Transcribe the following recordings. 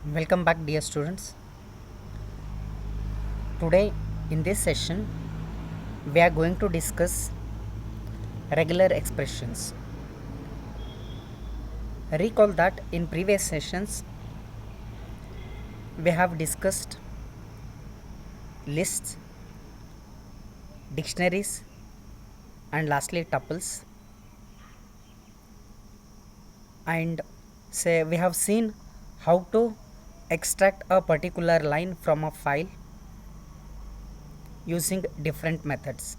Welcome back, dear students. Today, in this session, we are going to discuss regular expressions. Recall that in previous sessions, we have discussed lists, dictionaries, and lastly, tuples. And say we have seen how to extract a particular line from a file using different methods.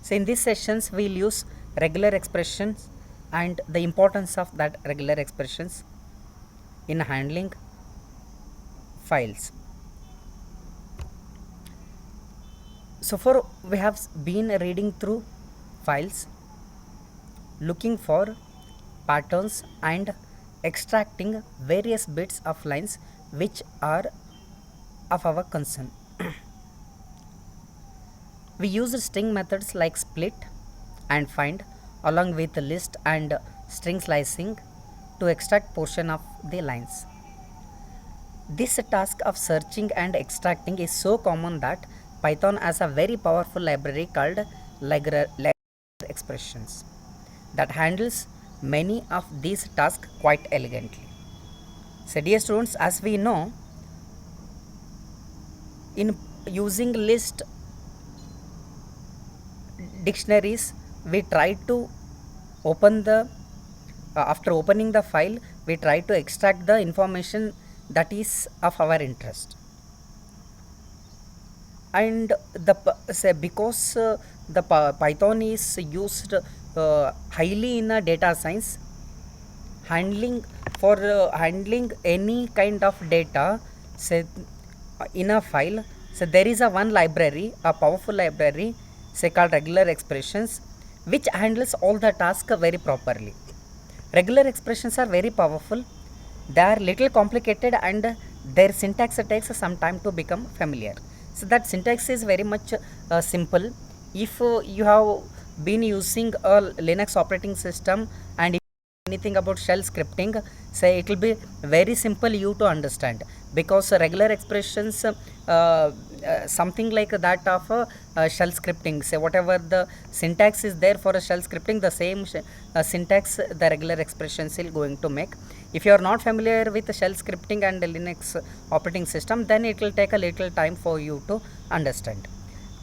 So in these sessions we'll use regular expressions and the importance of that regular expressions in handling files. So for we have been reading through files, looking for patterns and extracting various bits of lines which are of our concern. We use string methods like split and find along with the list and string slicing to extract portion of the lines. This task of searching and extracting is so common that Python has a very powerful library called regular expressions that handles many of these tasks quite elegantly. So dear students, as we know, in using list dictionaries, we try to open the after opening the file, we try to extract the information that is of our interest. And the say because the Python is used highly in data science, handling handling any kind of data, say in a file. So there is a one library, a powerful library, say called regular expressions, which handles all the tasks very properly. Regular expressions are very powerful. They are little complicated and their syntax takes some time to become familiar. So that syntax is very much simple. If you have been using a Linux operating system and if anything about shell scripting, say it will be very simple you to understand, because regular expressions something like that of shell scripting, say whatever the syntax is there for a shell scripting, the same syntax the regular expressions is going to make. If you are not familiar with shell scripting and Linux operating system, then it will take a little time for you to understand.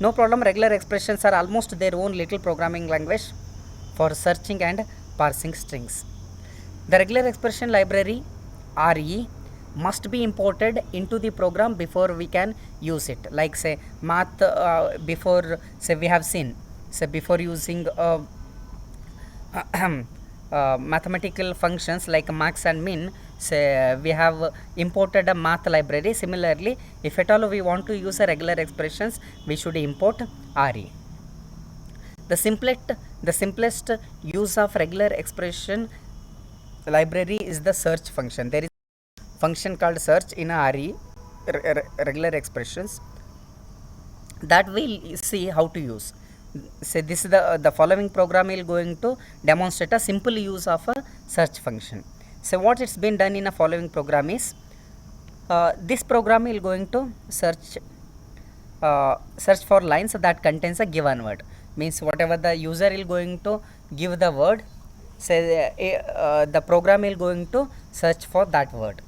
No problem, regular expressions are almost their own little programming language for searching and parsing strings. The regular expression library RE must be imported into the program before we can use it. Like say math, before say we have seen, say before using mathematical functions like max and min, say we have imported a math library. Similarly, if at all we want to use a regular expressions, we should import RE. The simplest use of regular expression library is the search function. There is a function called search in a RE, regular expressions, that we'll see how to use. Say this is the following program is going to demonstrate a simple use of a search function. So what it's been done in a following program is this program is going to search for lines that contains a given word. Means whatever the user is going to give the word, say the program is going to search for that word.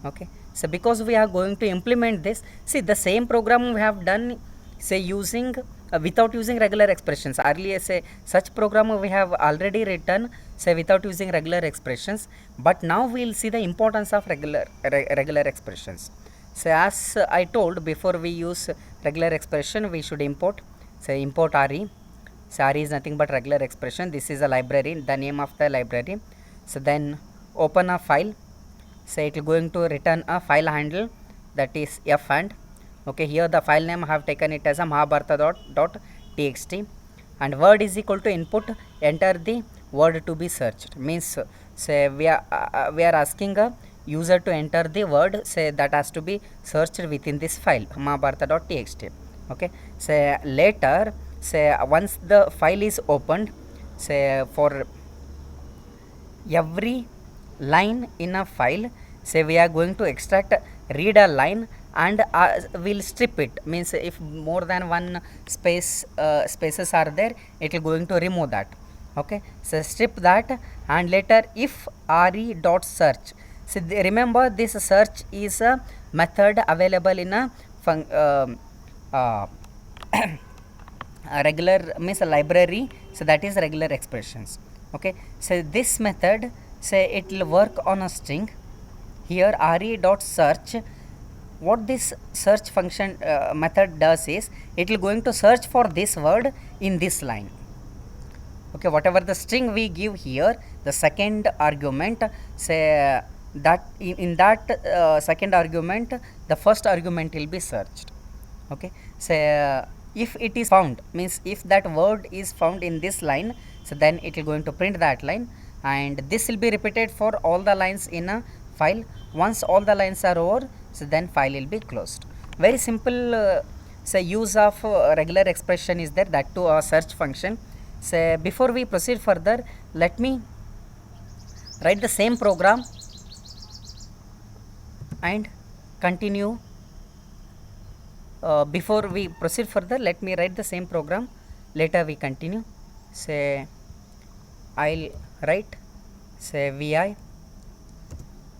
Okay, so because we are going to implement this, see the same program we have done, say using without using regular expressions. Earlier, say such program we have already written, say without using regular expressions, but now we will see the importance of regular expressions. So as I told, before we use regular expression, we should import, say import RE. So RE is nothing but regular expression. This is a library, the name of the library. So then open a file. So it is going to return a file handle, that is f, and okay, here the file name I have taken it as a mahabharata.txt, and word is equal to input, enter the word to be searched. Means say we are asking a user to enter the word, say that has to be searched within this file mahabharata.txt. Okay, say later, say once the file is opened, say for every line in a file, say we are going to extract read a line and we'll strip it, means if more than one spaces are there, it will going to remove that. Okay, so strip that, and later if re dot search, so remember this search is a method available in a uh, a regular means a library, so that is regular expressions. Okay, so this method, say it will work on a string. Here re dot search, what this search function method does is it will going to search for this word in this line. Okay, whatever the string we give here, the second argument, say that in that second argument, the first argument will be searched. Okay, so if it is found, means if that word is found in this line, so then it will going to print that line, and this will be repeated for all the lines in a file. Once all the lines are over, so then file will be closed. Very simple say use of regular expression is there, that to a search function. So before we proceed further, let me write the same program and continue. Before we proceed further, let me write the same program, later we continue. Say I'll write, say vi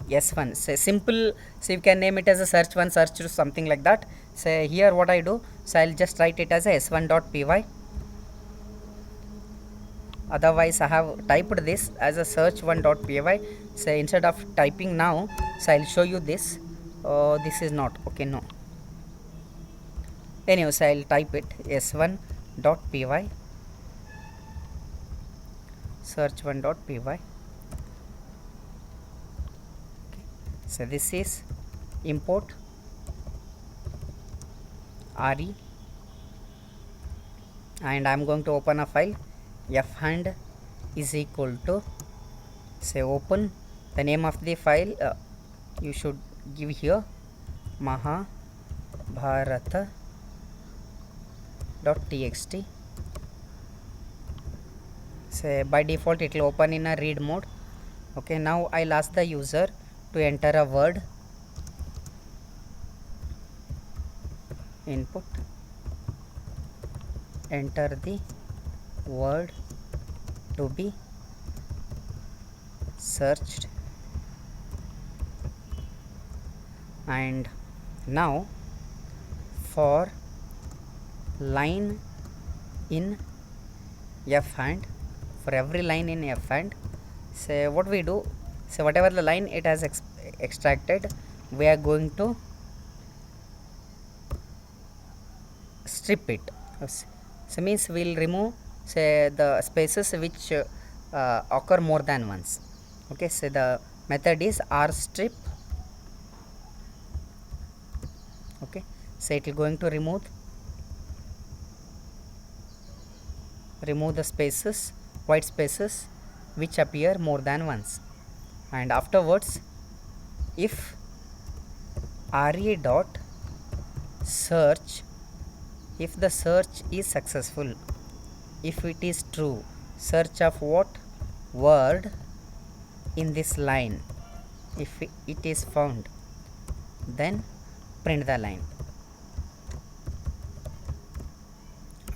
s1, say simple, so you can name it as a search1, search2, something like that. Say here what I do, so I'll just write it as a s1.py. Otherwise I have typed this as a search1.py. So instead of typing now, so I'll show you this. This is not okay, no. Anyways, I'll type it s1.py, search1.py. Okay. So this is import re, and I'm going to open a file. F hand is equal to, say open, the name of the file you should give here, mahabharata.txt. say by default it will open in a read mode. Okay, now I'll ask the user to enter a word, input, enter the word to be searched, and now for line in f hand, for every line in f hand, say what we do, say whatever the line it has extracted, we are going to strip it. So means we'll remove, say the spaces which occur more than once. Okay, so the method is rstrip. Okay, so it is going to remove the spaces, white spaces which appear more than once, and afterwards if re dot search, if the search is successful, if it is true, search of what word in this line, if it is found, then print the line.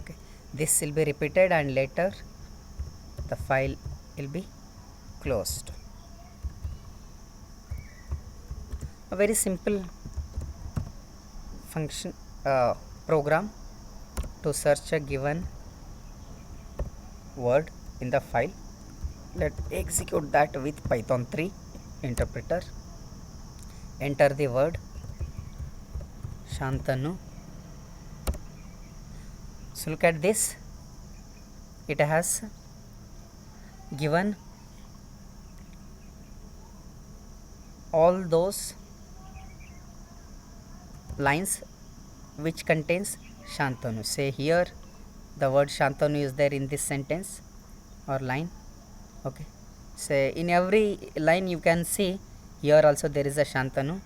Okay, this will be repeated and later the file will be closed. A very simple function program to search a given word in the file. Let's execute that with Python 3 interpreter. Enter the word Shantanu. So look at this, it has given all those lines which contains Shantanu. Say here the word Shantanu is there in this sentence or line. Okay, say in every line you can see here also there is a Shantanu.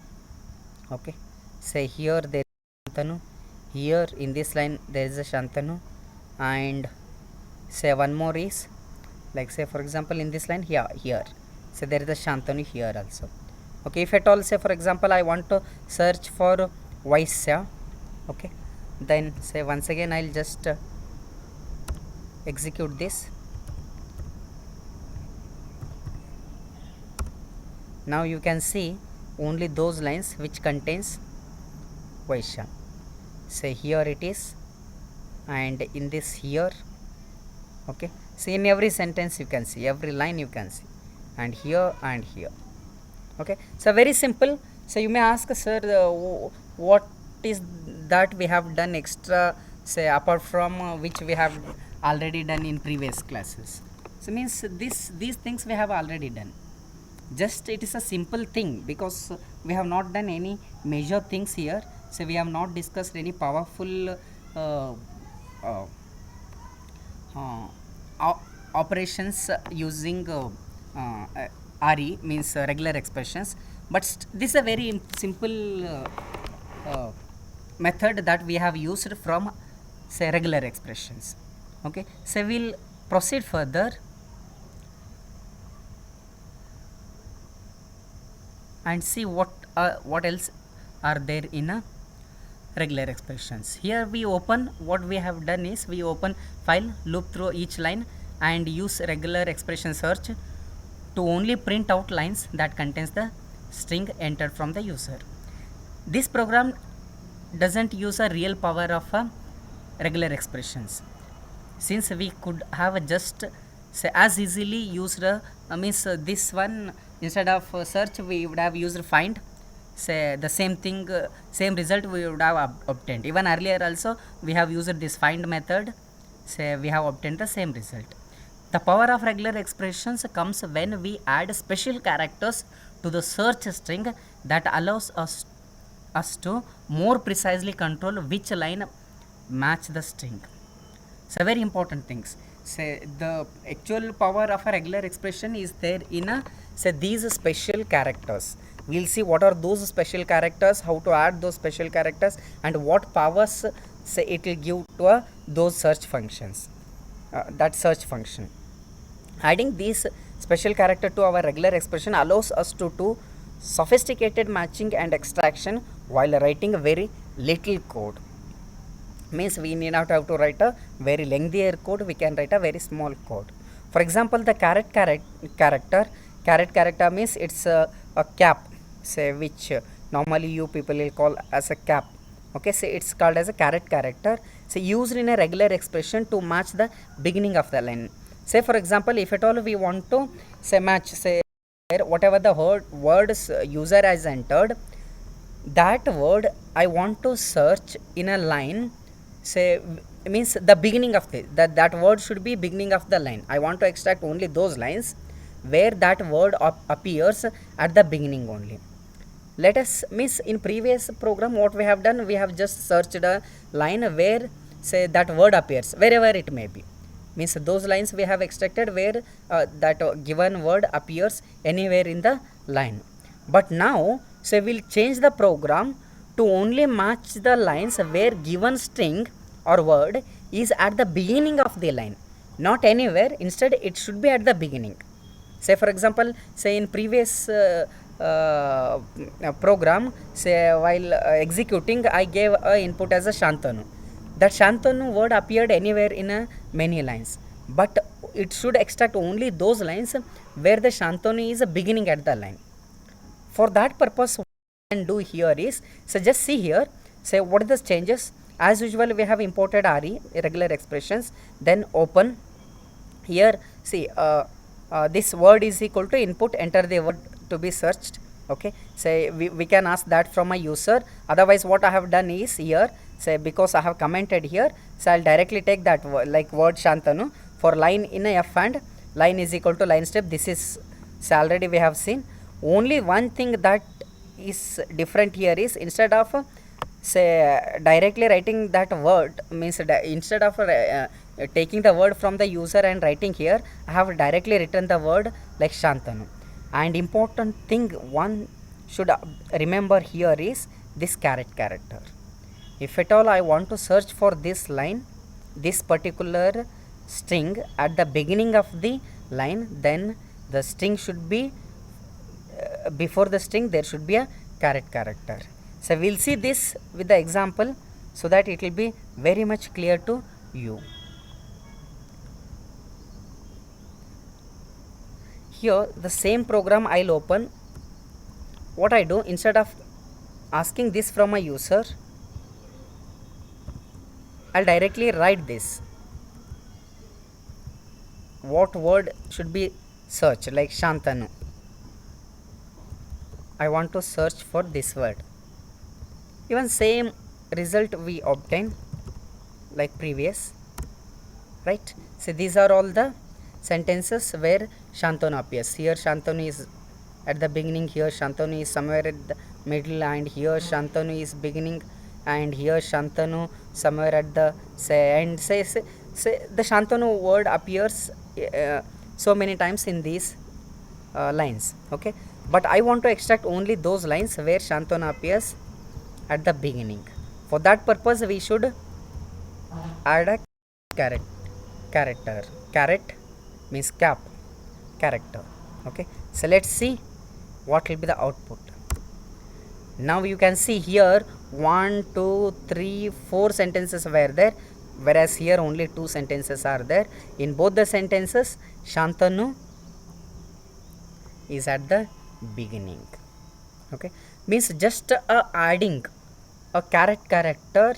Okay, say here there is Shantanu, here in this line there is a Shantanu, and say one more is, like say for example in this line here, so there is a Shantanu here also. Okay, if at all, say for example I want to search for Vaisya, okay, then say once again I'll just execute this. Now you can see only those lines which contains Vaishya. Say here it is, and in this here, okay, see in every sentence you can see, every line you can see, and here and here. Okay, so very simple. So you may ask, sir, what is that we have done extra, say apart from which we have already done in previous classes? So means these things we have already done. Just it is a simple thing, because we have not done any major things here. So we have not discussed any powerful uh, operations using RE, means regular expressions, but this is a very simple method that we have used from, say, regular expressions. Okay, so we'll proceed further and see what else are there in a regular expressions. Here we open, what we have done is we open file, loop through each line and use regular expression search to only print out lines that contains the string entered from the user. This program doesn't use a real power of regular expressions, since we could have just, say, as easily used means this one, instead of search we would have used find. Say the same thing, same result we would have obtained. Even earlier also we have used this find method, say we have obtained the same result. The power of regular expressions comes when we add special characters to the search string that allows us to more precisely control which line match the string. So very important things. Say the actual power of a regular expression is there in a, say, these special characters. We'll see what are those special characters, how to add those special characters, and what powers, say, it will give to those search functions, that search function. Adding these special character to our regular expression allows us to do sophisticated matching and extraction while writing a very little code. Means we need not have to write a very lengthier code, we can write a very small code. For example, the caret character means it's a cap, say, which normally you people will call as a cap. Okay, so it's called as a caret character, so used in a regular expression to match the beginning of the line. Say for example, if at all we want to, say, match, say, whatever the words user has entered, that word I want to search in a line, say, means the beginning of that word should be beginning of the line. I want to extract only those lines where that word appears at the beginning only. Let us, means in previous program what we have done, we have just searched a line where, say, that word appears wherever it may be, means those lines we have extracted where that given word appears anywhere in the line. But now, say, we'll change the program to only match the lines where given string or word is at the beginning of the line, not anywhere. Instead it should be at the beginning. Say for example, say in previous program, say while executing, I gave a input as a Shantanu. That Shantanu word appeared anywhere in many lines, but it should extract only those lines where the Shantanu is beginning at the line. For that purpose, what we can do here is, so just see here, say what are the changes. As usual, we have imported RE, regular expressions, then open. Here, see, this word is equal to input, enter the word to be searched. Okay, say we can ask that from a user. Otherwise, what I have done is here, say, because I have commented here, so I'll directly take that like word Shantanu for line in a F and line is equal to line step. This is, so already we have seen. Only one thing that is different here is, instead of say directly writing that word, means instead of taking the word from the user and writing here, I have directly written the word like Shantanu. And important thing one should remember here is this caret character. If at all I want to search for this line, this particular string at the beginning of the line, then the string should be before the string there should be a caret character. So we'll see this with the example so that it will be very much clear to you. Here the same program I'll open. What I do, instead of asking this from a user, I'll directly write this. What word should be searched, like Shantanu. I want to search for this word. Even same result we obtain like previous, right? So these are all the sentences where Shantanu appears. Here Shantanu is at the beginning, here Shantanu is somewhere at the middle, and here Shantanu is beginning, and here Shantanu somewhere at the end. Say the Shantanu word appears so many times in these lines, okay? But I want to extract only those lines where Shantanu appears at the beginning. For that purpose we should add a character. Caret means cap, character, okay? So let's see what will be the output. Now you can see here 1, 2, 3, 4 sentences were there, whereas here only 2 sentences are there. In both the sentences Shantanu is at the beginning, okay? Means just adding a caret character,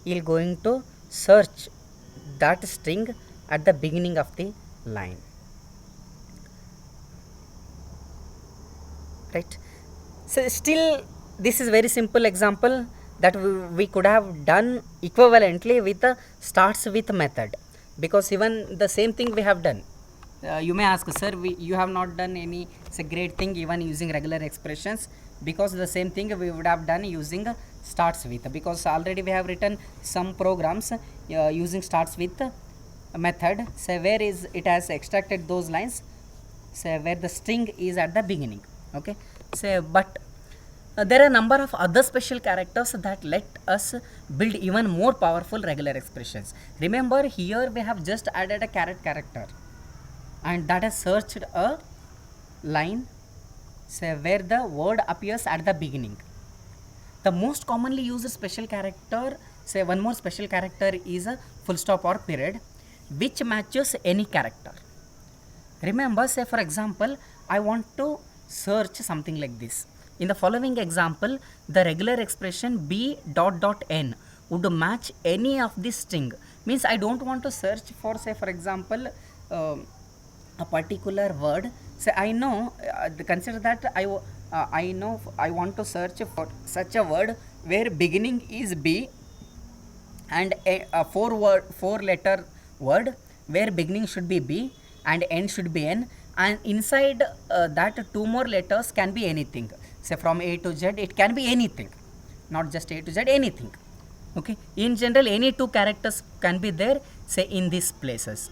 you're going to search that string at the beginning of the line, right? So still this is very simple example that we could have done equivalently with the starts with method, because even the same thing we have done. You may ask, sir, you have not done any great thing even using regular expressions, because the same thing we would have done using starts with, because already we have written some programs using starts with method. So where is it has extracted those lines, so where the string is at the beginning, okay? So but there are a number of other special characters that let us build even more powerful regular expressions. Remember, here we have just added a caret character, and that has searched a line, say where the word appears at the beginning. The most commonly used special character, say one more special character, is a full stop or period, which matches any character. Remember, say for example, I want to search something like this. In the following example, the regular expression b dot dot n would match any of this string. Means I don't want to search for, say for example, a particular word. Say I know, consider that I know I want to search for such a word where beginning is b and a 4 letter word where beginning should be b and end should be n, and inside that 2 more letters can be anything. Say from A to Z, it can be anything, not just A to Z, anything, okay? In general, any 2 characters can be there, say in these places.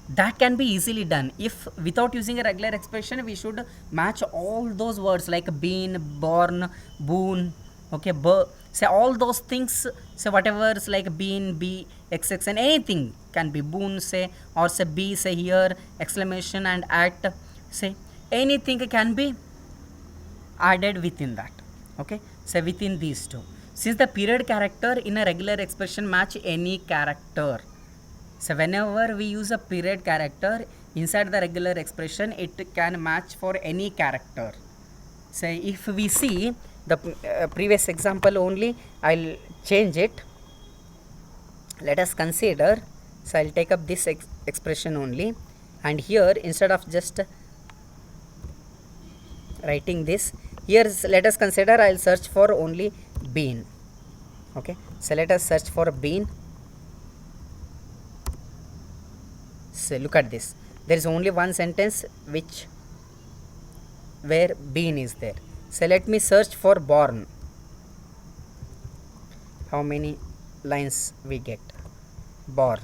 That can be easily done if, without using a regular expression, we should match all those words like bean, born, boon, okay, say all those things. Say whatever is like bean, b, xx, and anything can be boon, say, or say b, say here exclamation and at, say anything can be added within that, okay? So within these 2, since the period character in a regular expression match any character, so whenever we use a period character inside the regular expression, it can match for any character. So if we see the previous example only, I'll change it. Let us consider, so I'll take up this expression only, and here instead of just writing this, here let us consider I'll search for only bean, okay? So let us search for bean. So look at this, there is only one sentence where bean is there. So let me search for born. How many lines we get? Born,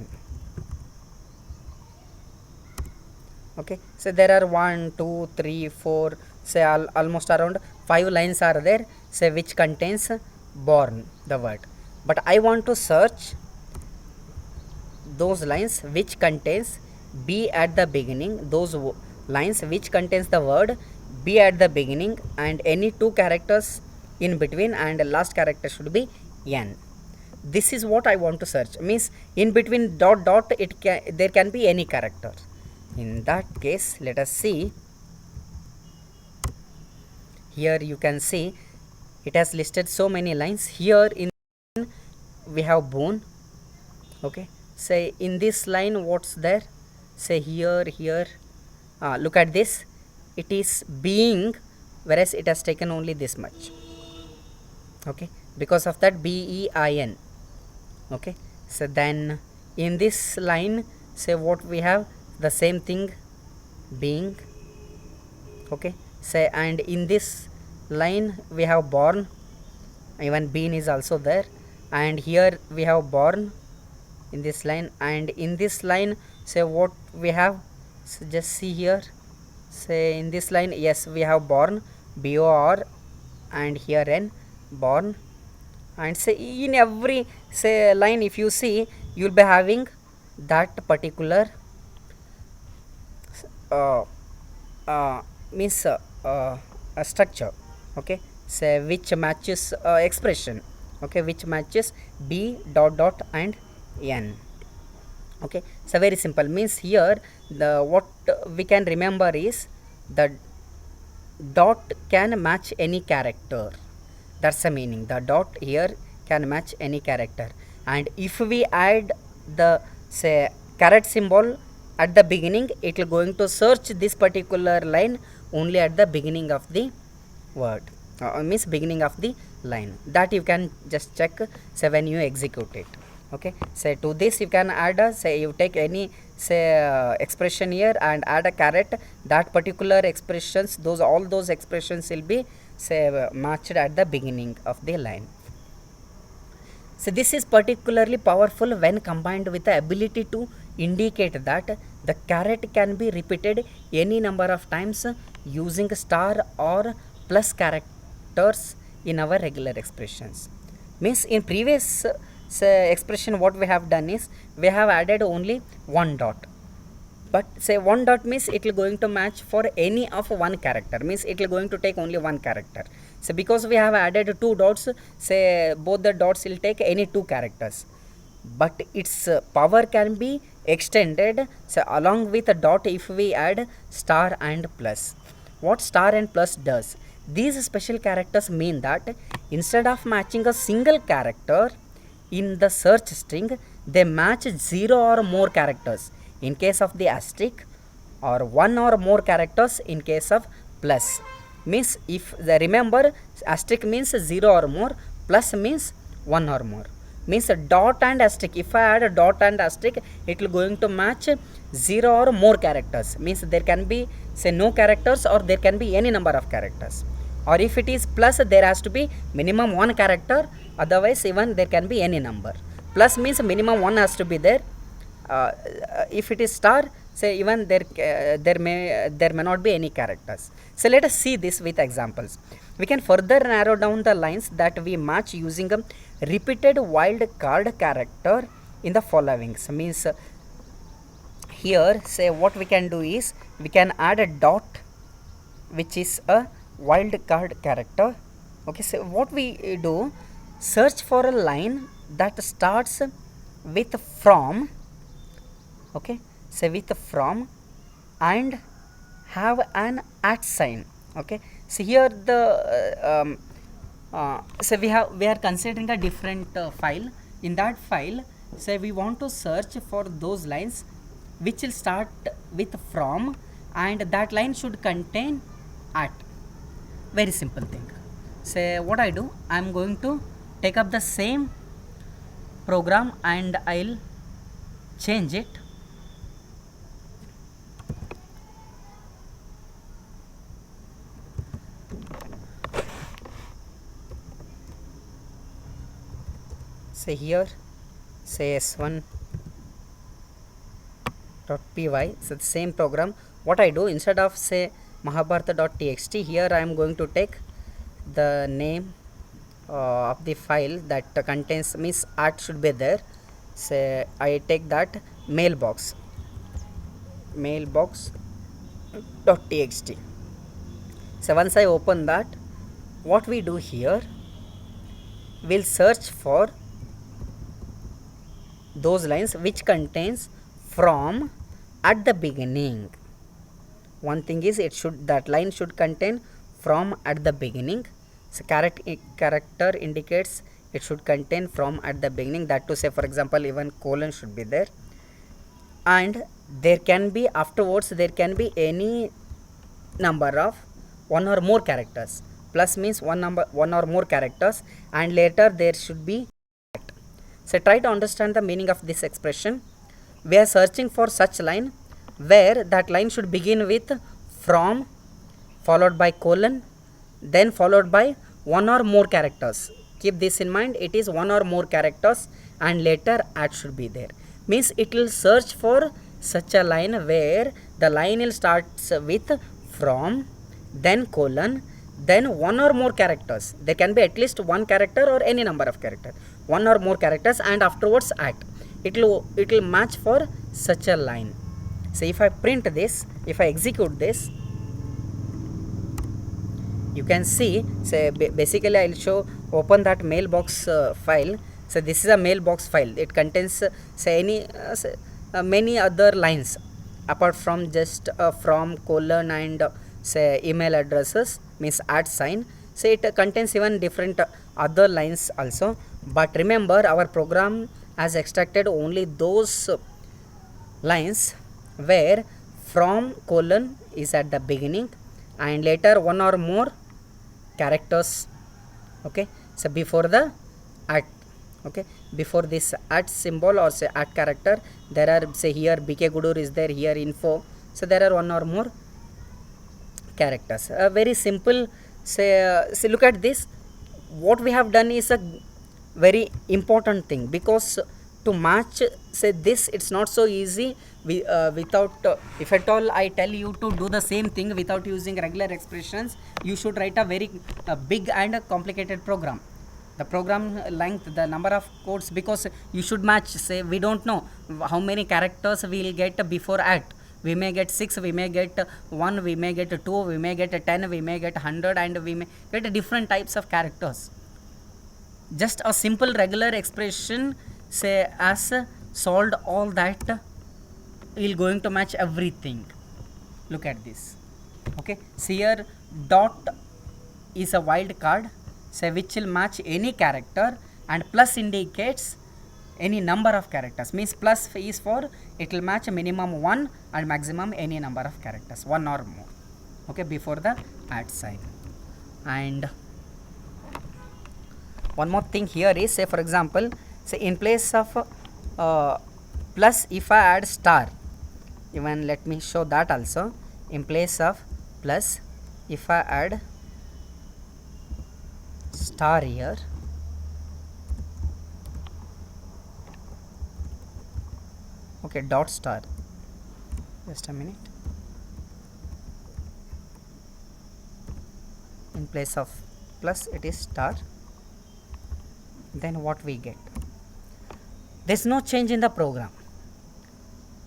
okay? So there are 1, 2, 3, 4, say almost around 5 lines are there, say which contains born, the word. But I want to search those lines which contains b at the beginning, those lines which contains the word B at the beginning and any two characters in between, and the last character should be N. This is what I want to search, means in between dot dot there can be any character. In that case, let us see. Here you can see it has listed so many lines. Here in we have bone. Okay, say in this line what's there, say here, look at this, it is being, whereas it has taken only this much. Okay, because of that BEIN. Okay, so then in this line, say what we have, the same thing, being. Okay, say, and in this line we have born, even bean is also there, and here we have born in this line, and in this line say what we have, so just see here, say in this line, yes, we have born, BOR, and here N, born. And say in every say line, if you see, you will be having that particular means a structure. Okay, say which matches expression. Okay, which matches B dot dot and N. Okay, so very simple, means here the what we can remember is the dot can match any character. That's the meaning, the dot here can match any character. And if we add the say caret symbol at the beginning, it will going to search this particular line only at the beginning of the word, means beginning of the line. That you can just check, say when you execute it. Okay, say to this you can add a, say you take any say expression here and add a caret, that particular expressions, those all those expressions will be say matched at the beginning of the line. So this is particularly powerful when combined with the ability to indicate that the caret can be repeated any number of times using star or plus characters in our regular expressions. Means in previous expression what we have done is we have added only one dot, but say one dot means it will going to match for any of one character, means it will going to take only one character. So because we have added two dots, say both the dots will take any two characters, but its power can be extended, so along with a dot if we add star and plus. What star and plus does, these special characters mean that instead of matching a single character in the search string, they match 0 or more characters in case of the asterisk, or 1 or more characters in case of plus. Means if the remember, asterisk means 0 or more, plus means 1 or more. Means a dot and asterisk, if I add a dot and asterisk, it will going to match 0 or more characters, means there can be say no characters or there can be any number of characters. Or if it is plus, there has to be minimum one character, otherwise even there can be any number. Plus means minimum one has to be there. If it is star, say even there may not be any characters. So let us see this with examples. We can further narrow down the lines that we match using a repeated wild card character in the following. So means here say what we can do is we can add a dot which is a wild card character. Okay, so what we do, search for a line that starts with from. Okay, say with from and have an at sign. Okay, so here the so we are considering a different file. In that file, say we want to search for those lines which will start with from, and that line should contain at. Very simple thing. Say what I do, I am going to take up the same program and I'll change it. Say here, say s1.py, so the same program. What I do, instead of say mahabharata.txt, here I am going to take the name of the file that contains, means art should be there. Say I take that mailbox.txt. So once I open that, what we do here, we'll search for those lines which contains from at the beginning. One thing is, that line should contain from at the beginning. So character indicates it should contain from at the beginning. That to say, for example, even colon should be there, and there can be afterwards there can be any number of one or more characters. Plus means one or more characters, and later there should be. So try to understand the meaning of this expression. We are searching for such line where that line should begin with from, followed by colon, then followed by one or more characters. Keep this in mind, it is one or more characters, and later at should be there. Means it will search for such a line where the line will starts with from, then colon, then one or more characters. There can be at least one character or any number of characters, one or more characters, and afterwards at. It will match for such a line. So if I print this, if I execute this, you can see, say basically I will show, open that mailbox file. So this is a mailbox file. It contains many other lines apart from just from, colon, and say email addresses, means at sign. So it contains even different other lines also. But remember, our program has extracted only those lines where from colon is at the beginning, and later one or more characters. Okay, so before the at, okay, before this at symbol or say at character, there are, say here BK Gudur is there, here info. So there are one or more characters. Very simple. Say look at this. What we have done is a very important thing, because to match, say this, it's not so easy without if at all I tell you to do the same thing without using regular expressions, you should write a very big and a complicated program. The program length, the number of codes, because you should match. Say we don't know how many characters we will get before at. We may get 6, we may get 1, we may get 2, we may get 10, we may get 100, and we may get different types of characters. Just a simple regular expression, say as solved all that, will going to match everything. Look at this. Okay, so here dot is a wild card, say which will match any character, and plus indicates any number of characters. Means plus is for it will match a minimum 1 and maximum any number of characters, 1 or more. Okay, before the at sign. And one more thing here is, say for example, say in place of plus, if I add star, even let me show that also. In place of plus, if I add star here, okay, dot star, just a minute. In place of plus it is star, then what we get? There's no change in the program.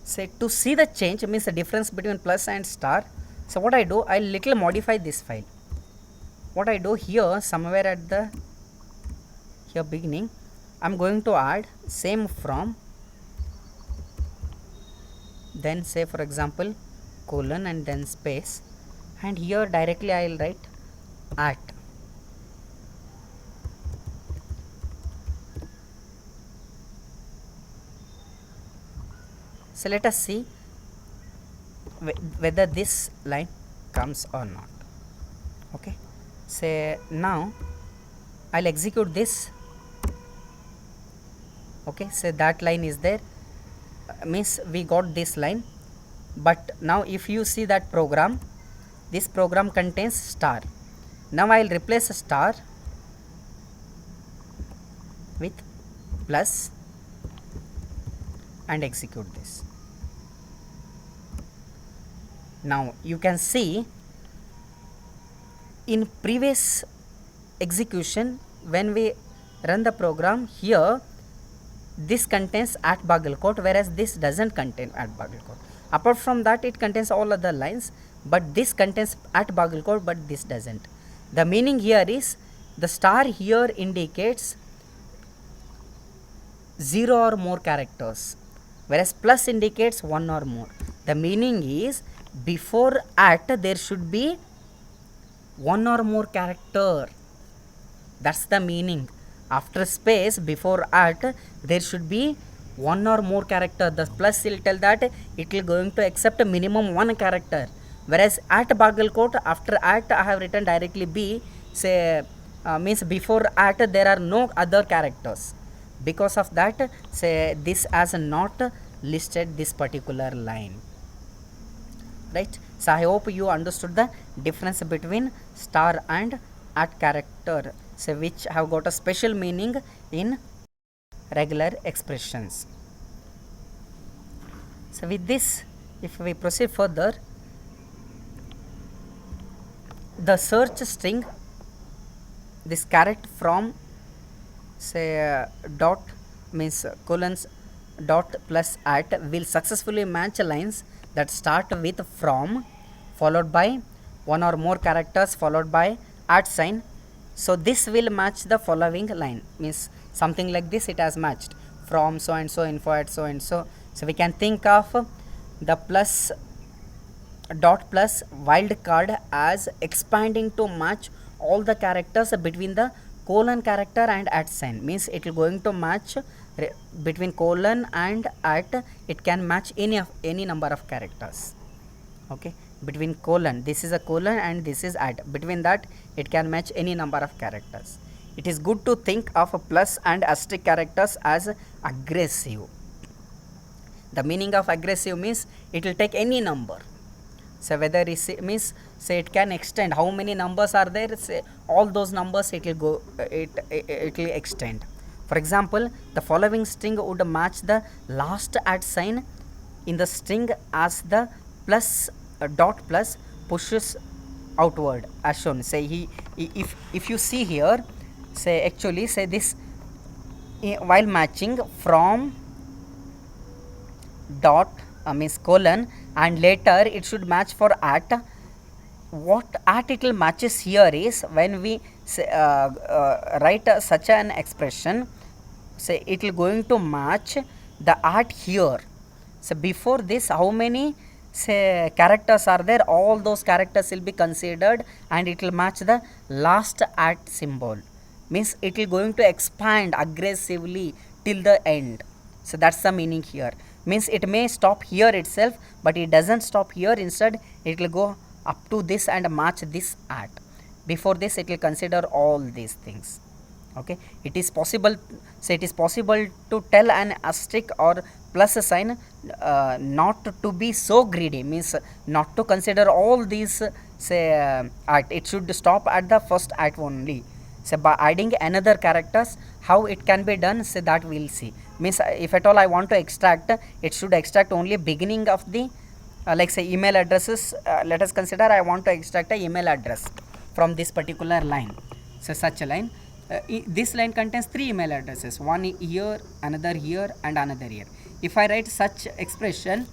Say to see the change, means the difference between plus and star. So what I do, I'll little modify this file. What I do here, somewhere at the here beginning, I'm going to add same from, then say for example colon and then space, and here directly I'll write at. So let us see whether this line comes or not. Okay, say now I'll execute this. Okay, so that line is there, means we got this line. But now if you see that program, this program contains star. Now I'll replace a star with plus and execute this. Now you can see in previous execution, when we run the program here, this contains at Bagelkot, whereas this doesn't contain at Bagelkot. Apart from that, it contains all other lines, but this contains at Bogle code, but this doesn't. The meaning here is the star here indicates 0 or more characters, whereas plus indicates 1 or more. The meaning is before at there should be 1 or more character. That's the meaning. After space before at there should be 1 or more character. The plus will tell that it will going to accept a minimum 1 character, whereas at Bogle code after at I have written directly b, say means before at there are no other characters. Because of that, say this as not listed this particular line, right? So I hope you understood the difference between star and at character, so which have got a special meaning in regular expressions. So with this, if we proceed further, the search string, this caret from say dot means colons dot plus at will successfully match lines that start with from followed by 1 or more characters followed by at sign. So this will match the following line, means something like this it has matched from so and so info at so and so. So we can think of the plus dot plus wildcard as expanding to match all the characters between the colon character and at sign, means it will going to match between colon and at, it can match any number of characters. Okay, between colon, this is a colon and this is at, between that it can match any number of characters. It is good to think of a plus and asterisk characters as aggressive. The meaning of aggressive means it will take any number. So whether it means say it can extend, how many numbers are there, say all those numbers it will go it will extend. For example, the following string would match the last at sign in the string as the plus dot plus pushes outward as shown. Say if you see here, say actually say this while matching from dot means colon and later it should match for at, what at it will matches here is when we say, write such an expression, say it will going to match the at here. So before this how many say characters are there, all those characters will be considered and it will match the last at symbol, means it will going to expand aggressively till the end. So that's the meaning here, means it may stop here itself but it doesn't stop here, instead it will go up to this and match this at. Before this it will consider all these things. Okay, it is possible, say it is possible to tell an asterisk or plus sign not to be so greedy, means not to consider all these say at, it should stop at the first at only. So by adding another characters, how it can be done, say that we will see. Means if at all I want to extract, it should extract only beginning of the like say email addresses. Let us consider I want to extract a email address from this particular line. So such a line, this line contains 3 email addresses, one here, another here and another here. If I write such expression,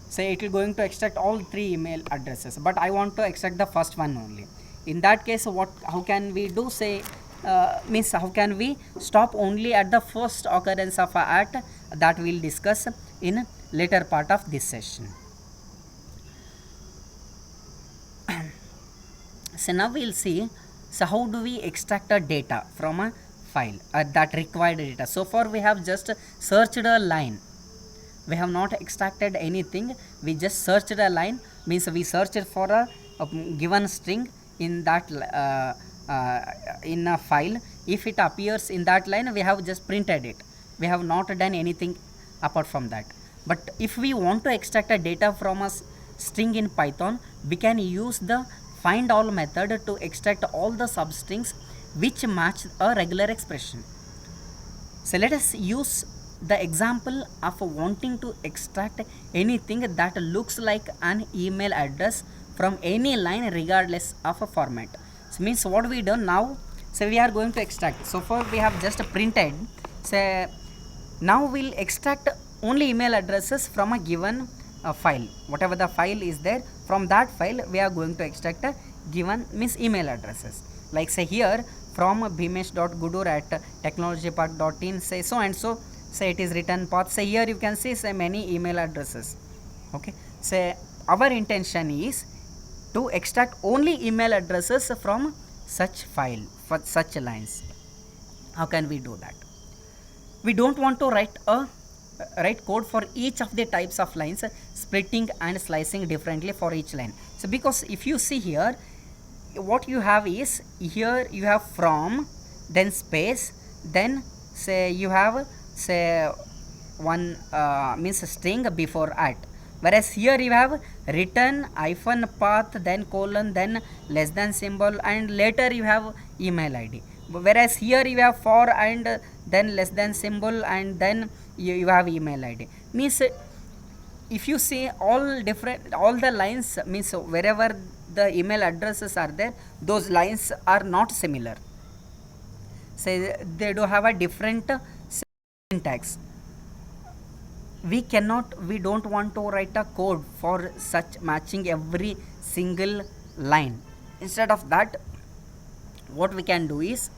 say it will going to extract all 3 email addresses, but I want to extract the first one only. In that case how can we do, say means how can we stop only at the first occurrence of a at, that we will discuss in later part of this session. So now we will see, so how do we extract a data from a file, that required data. So far we have just searched a line, we have not extracted anything, we just searched a line, means we searched for a given string in that in a file. If it appears in that line, we have just printed it, we have not done anything apart from that. But if we want to extract a data from a string in Python, we can use the find all method to extract all the substrings which match a regular expression. So let us use the example of wanting to extract anything that looks like an email address from any line regardless of a format. So means what we done now, so we are going to extract. So far we have just printed, so now we'll extract only email addresses from a given file, whatever the file is there, from that file we are going to extract a given means email addresses. Like say here from bhimesh.gudur at technologypark.in, say so and so, say it is written path. Say here you can see say many email addresses. Okay, say our intention is to extract only email addresses from such file for such lines. How can we do that? We don't want to write code for each of the types of lines, splitting and slicing differently for each line. So because if you see here, what you have is, here you have from, then space, then say you have say one means string before at, whereas here you have written hyphen path, then colon, then less than symbol, and later you have email id, whereas here you have for and then less than symbol, and then you have email id. Means if you see all different, all the lines means wherever the email addresses are there, those lines are not similar, say they do have a different syntax. We don't want to write a code for such matching every single line. Instead of that, what we can do is,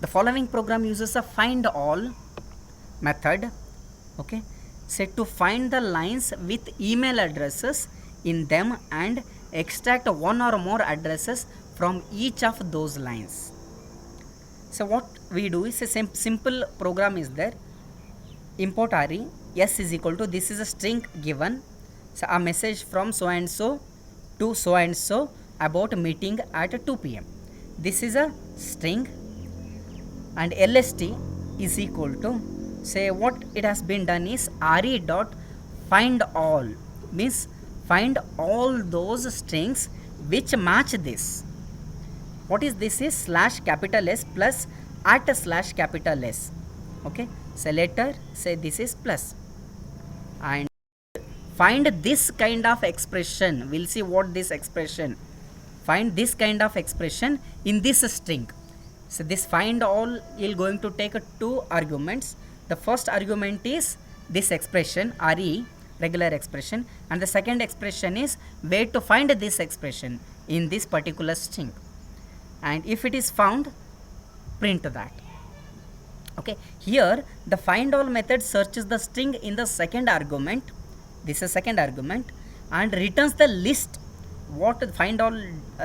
the following program uses a find all method. Okay, say to find the lines with email addresses in them and extract one or more addresses from each of those lines. So what we do is a simple program is there. Import re s is equal to, this is a string given, so a message from so and so to so and so about meeting at 2 p.m. This is a string, and lst is equal to, say what it has been done is re dot find all, means find all those strings which match this. What is this is slash capital S plus at slash capital S. Okay, so later say this is plus, and find this kind of expression. We'll see what this expression, find this kind of expression in this string. So this find all is going to take two arguments. The first argument is this expression re, regular expression, and the second expression is where to find this expression in this particular string, and if it is found, print that. Okay, here the find all method searches the string in the second argument, this is second argument, and returns the list. What find all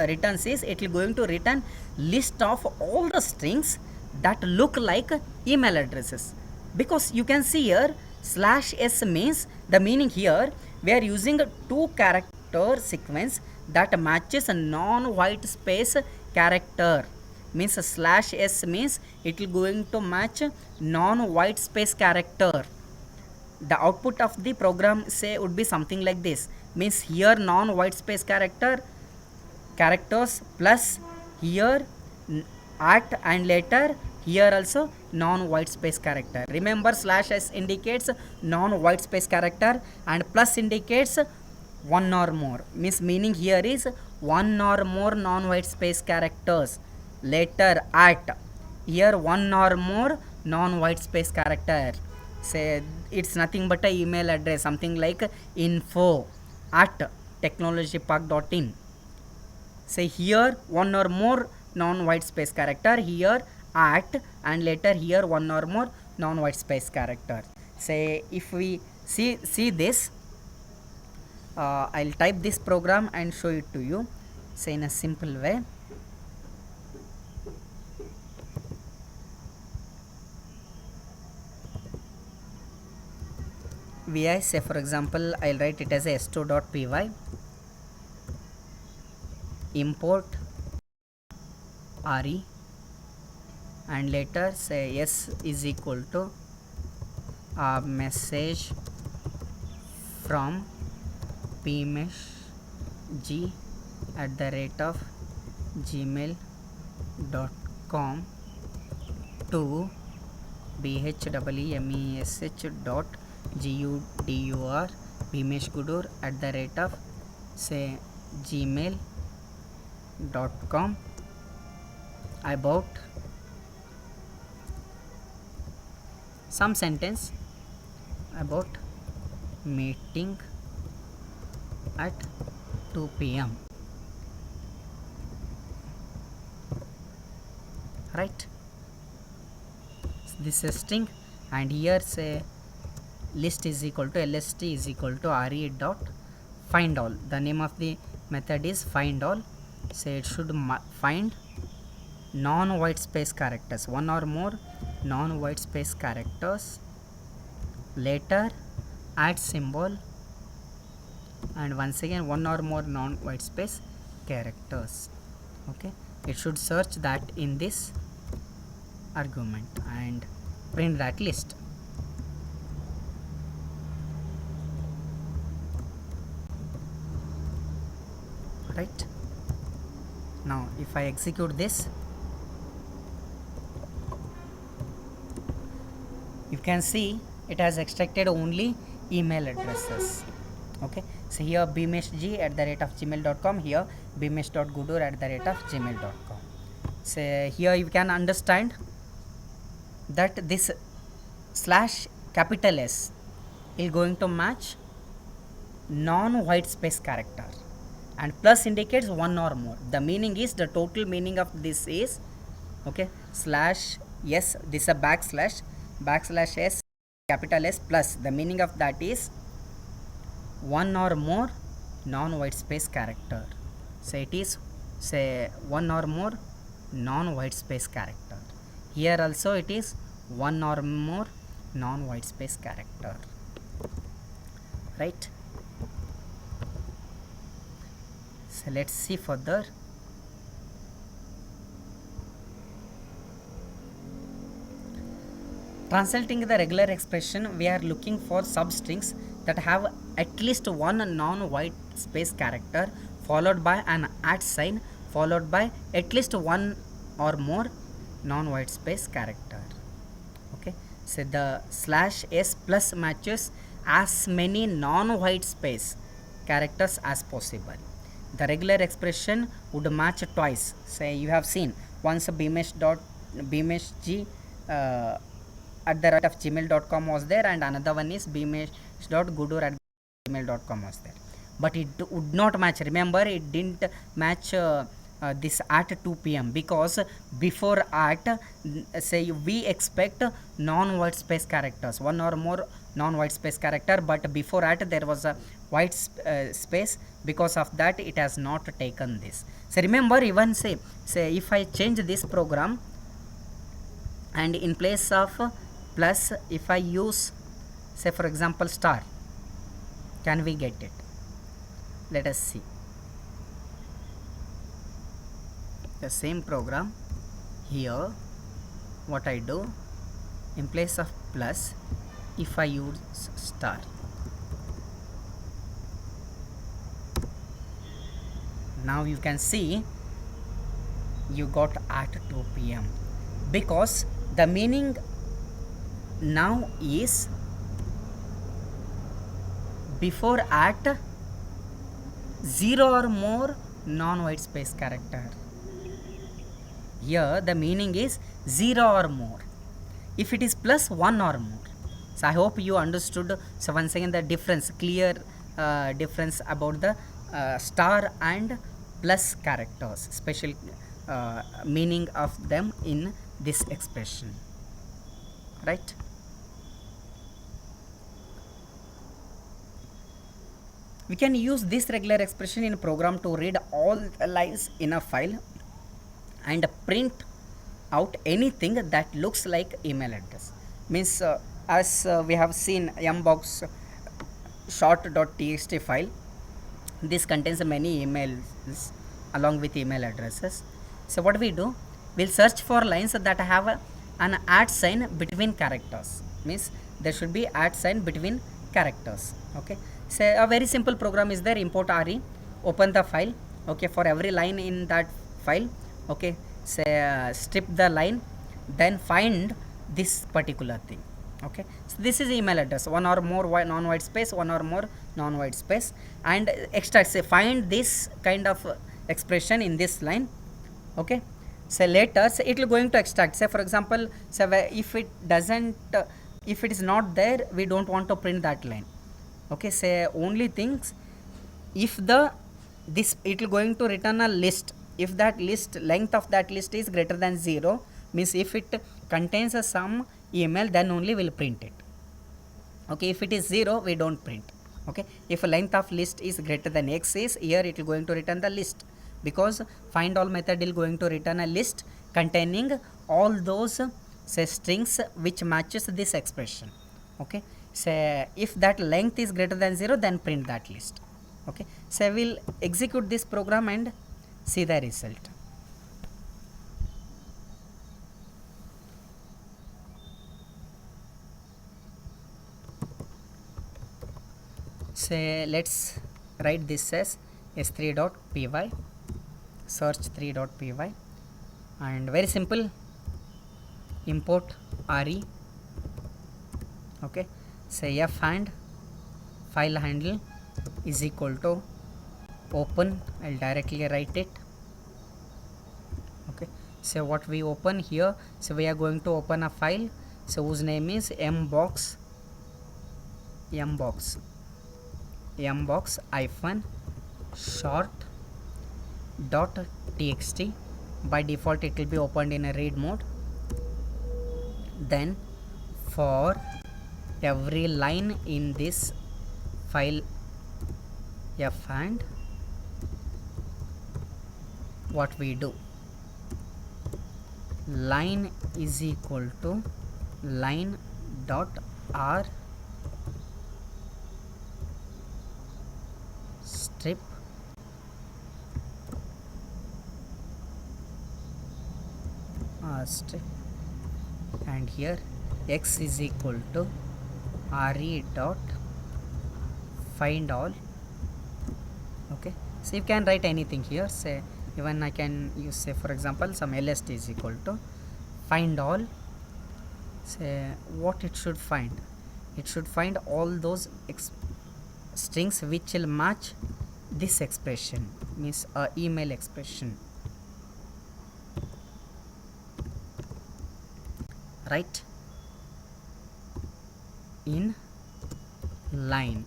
returns is, it will going to return list of all the strings that look like email addresses, because you can see here slash s means, the meaning here we are using a 2-character sequence that matches a non-white space character. Means slash s means it will going to match non-white space character. The output of the program say would be something like this, means here non-white space characters plus here at, and later here also non-white space character. Remember slash s indicates non-white space character and plus indicates one or more, means meaning here is one or more non-white space characters. Later at, here one or more non-white space character, say it's nothing but a email address, something like info at technologypark.in. say here one or more non-white space character, here at, and later here one or more non-white space character. Say if we see this, I'll type this program and show it to you, say in a simple way. Vi, say for example I'll write it as a s2.py, import re, and later say s is equal to a message from pmeshg@gmail.com to bhwemesh.gudur bhimeshgudur say gmail.com about some sentence about meeting at 2 p.m. right. So this is string, and here say list is equal to lst is equal to re dot find all. The name of the method is find all. Say it should find non white space characters, one or more non white space characters, later add symbol, and once again one or more non white space characters. Okay, it should search that in this argument and print that list. Right. Now if I execute this, you can see it has extracted only email addresses. Okay, so here bmeshg@gmail.com, here bmesh.gudur@gmail.com. so here you can understand that this slash capital S is going to match non white space character, and plus indicates one or more. The meaning is, the total meaning of this is, okay, slash yes, this is a backslash S capital S plus, the meaning of that is one or more non white space character. So it is say one or more non white space character. Here also it is one or more non white space character, right. So let's see further. Translating the regular expression, we are looking for substrings that have at least one non-white space character followed by an @ sign followed by at least one or more non-white space character. Okay, so the slash S plus matches as many non-white space characters as possible. The regular expression would match twice. Say you have seen once a bmeshg @gmail.com was there, and another one is bmesh.gudur@gmail.com was there, but it would not match. Remember, it didn't match this at 2 p.m. because before at say we expect non-white space characters, one or more non-white space character, but before at there was a white space. Because of that it has not taken this. So remember, even say if I change this program and in place of plus if I use say for example star, can we get it? Let us see. The same program, here what I do, in place of plus if I use star, now you can see you got at 2 p.m. because the meaning now is before at 0 or more non-white space character. Here the meaning is 0 or more. If it is plus 1 or more. So I hope you understood. So once again the difference, clear difference about the star and plus characters, special meaning of them in this expression, right. We can use this regular expression in a program to read all the lines in a file and print out anything that looks like email address. Means as we have seen mbox short.txt file, this contains many emails along with email addresses. So what we do, we'll search for lines that have an @ sign between characters. Means there should be @ sign between characters. Okay, so a very simple program is there. Import re, open the file. Okay, for every line in that file, okay, say strip the line, then find this particular thing. Okay, so this is email address, one or more non-white space, one or more non-white space, and extract, say find this kind of expression in this line. Okay, so later so it will going to extract. Say for example, say if it doesn't if it is not there, we don't want to print that line. Okay, say only things if the this it will going to return a list. If that list length of that list is greater than 0, means if it contains a some email, then only will print it. Okay, if it is 0, we don't print. Okay, if a length of list is greater than x is, here it is going to return the list, because find all method is going to return a list containing all those say strings which matches this expression. Okay, so if that length is greater than 0, then print that list. Okay, so we'll execute this program and see the result. Say let's write this as s3.py, search3.py, and very simple, import re. Okay, say f and file handle is equal to open. I'll directly write it. Okay, so what we open here, so we are going to open a file, so whose name is mbox hyphen short dot txt. By default it will be opened in a read mode. Then for every line in this file f and what we do, line is equal to line dot r strip strip, and here x is equal to re dot find all. Okay, so you can write anything here, say even I can use, say for example, some lst is equal to find all. Say what it should find, it should find all those strings which will match this expression, means email expression, right, in line,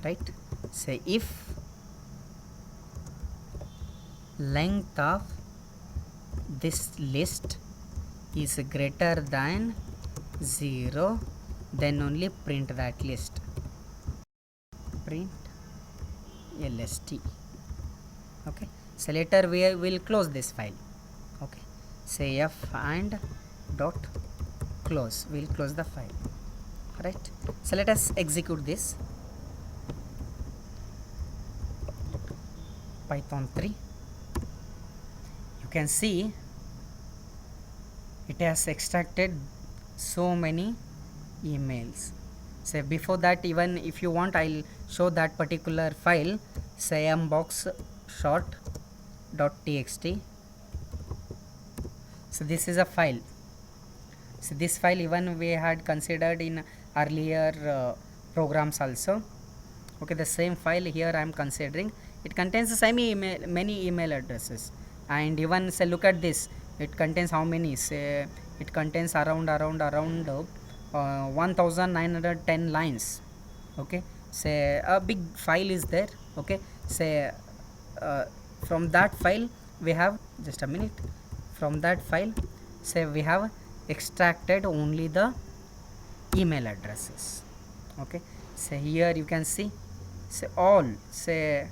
right. Say if length of this list is greater than 0, then only print that list, print lst. Okay, so later we will close this file. Okay, say f and dot close, we'll close the file, right. So let us execute this. Python 3, you can see it has extracted so many emails. Say before that, even if you want, I'll show that particular file, say mbox short dot txt. So this is a file. So this file even we had considered in earlier programs also. Okay, the same file here I am considering. It contains the same email, many email addresses, and even say look at this, it contains how many, say it contains around 1910 lines. Okay, say a big file is there. Okay, say from that file we have, just a minute, from that file say we have extracted only the email addresses. Okay, so here you can see, say all, say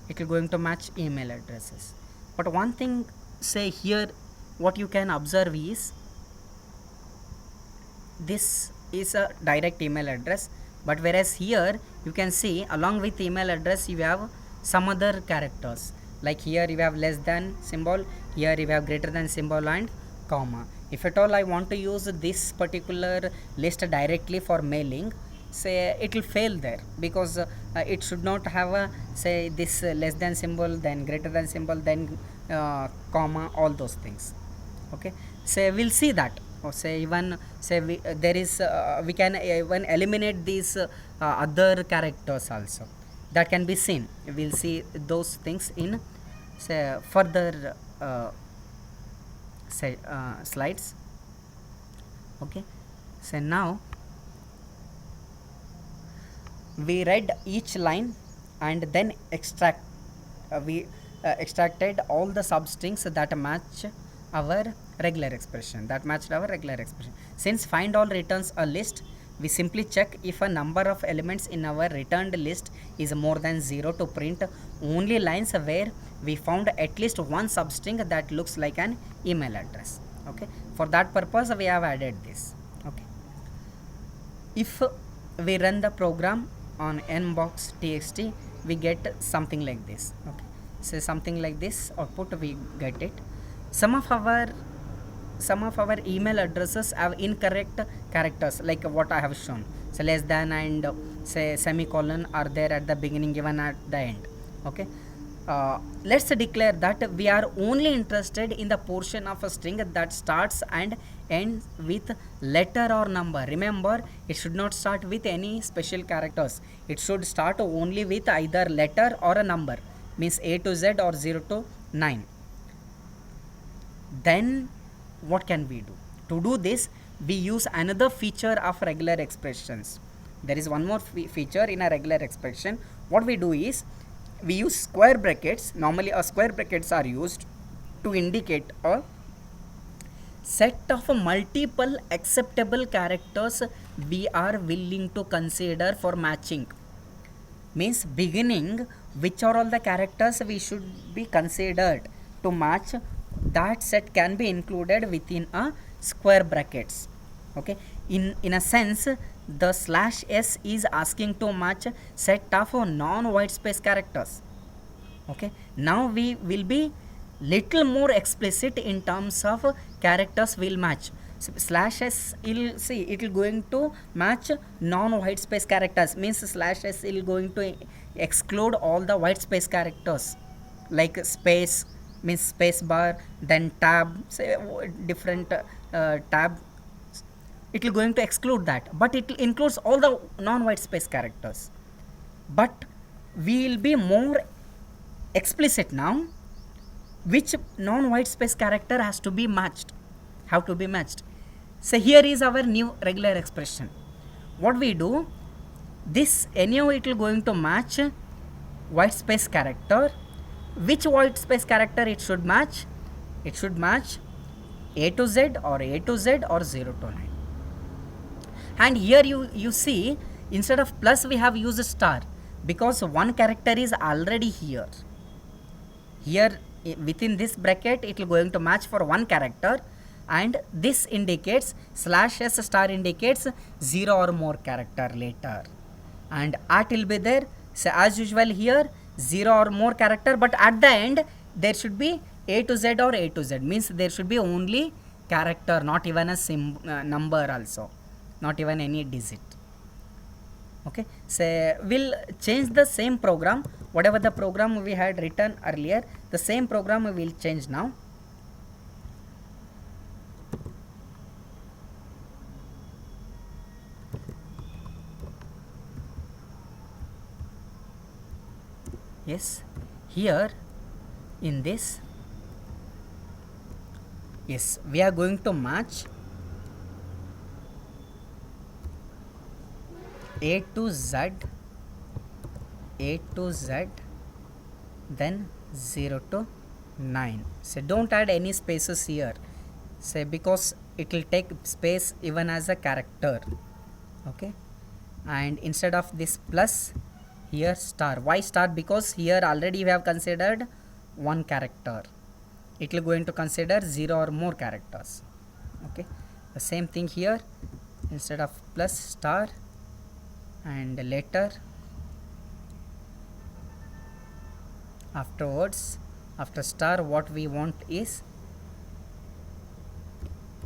it will going to match email addresses. But one thing, say here what you can observe is, this is a direct email address, but whereas here you can see along with email address you have some other characters, like here you have less than symbol, here you have greater than symbol and comma. If at all I want to use this particular list directly for mailing, say it will fail there, because it should not have a, say this less than symbol, then greater than symbol, then comma, all those things. Okay, say we'll see that, or say even say there is we can even eliminate these other characters also, that can be seen. We'll see those things in say further say slides. Okay, so now we read each line and then we extracted all the substrings that match our regular expression, since find all returns a list. We simply check if a number of elements in our returned list is more than 0 to print only lines where we found at least one substring that looks like an email address. Okay, for that purpose we have added this. Okay, if we run the program on nbox.txt, we get something like this. Okay, so something like this output we get it. Some of our email addresses have incorrect characters like what I have shown. So less than and say semicolon are there at the beginning, even at the end. Okay, let's declare that we are only interested in the portion of a string that starts and ends with letter or number. Remember, it should not start with any special characters. It should start only with either letter or a number, means A to Z or 0 to 9. Then what can we do? To do this, we use another feature of regular expressions. There is one more feature in a regular expression. What we do is we use square brackets. Normally square brackets are used to indicate a set of multiple acceptable characters we are willing to consider for matching. Means beginning, which are all the characters we should be considered to match, that set can be included within a square brackets. Okay, in a sense, the /s is asking to match set of non-white space characters. Okay, now we will be little more explicit in terms of characters will match. So /s will see it will going to match non-white space characters, means /s will going to exclude all the white space characters like space, means space bar, then tab, say different tab. It will going to exclude that, but it includes all the non-white space characters. But we will be more explicit now which non-white space character has to be matched, So here is our new regular expression. What we do, this anyhow it will going to match white space character. Which white space character it should match? It should match A to Z or A to Z or 0 to 9. And here you see, instead of plus we have used star, because one character is already here. Here within this bracket it will going to match for one character, and this indicates /s star indicates 0 or more character later, and at will be there. So as usual here 0 or more character, but at the end there should be A to Z or A to Z, means there should be only character, not even a number also, not even any digit. Okay, so we'll change the same program, whatever the program we had written earlier, the same program we will change now. Yes, here in this, yes, we are going to match A to Z, then 0 to 9. So don't add any spaces here, say, because it will take space even as a character. Okay, and instead of this plus, here star. Why star? Because here already we have considered one character. It will going to consider 0 or more characters. Okay, the same thing here, instead of plus star and letter, afterwards after star what we want is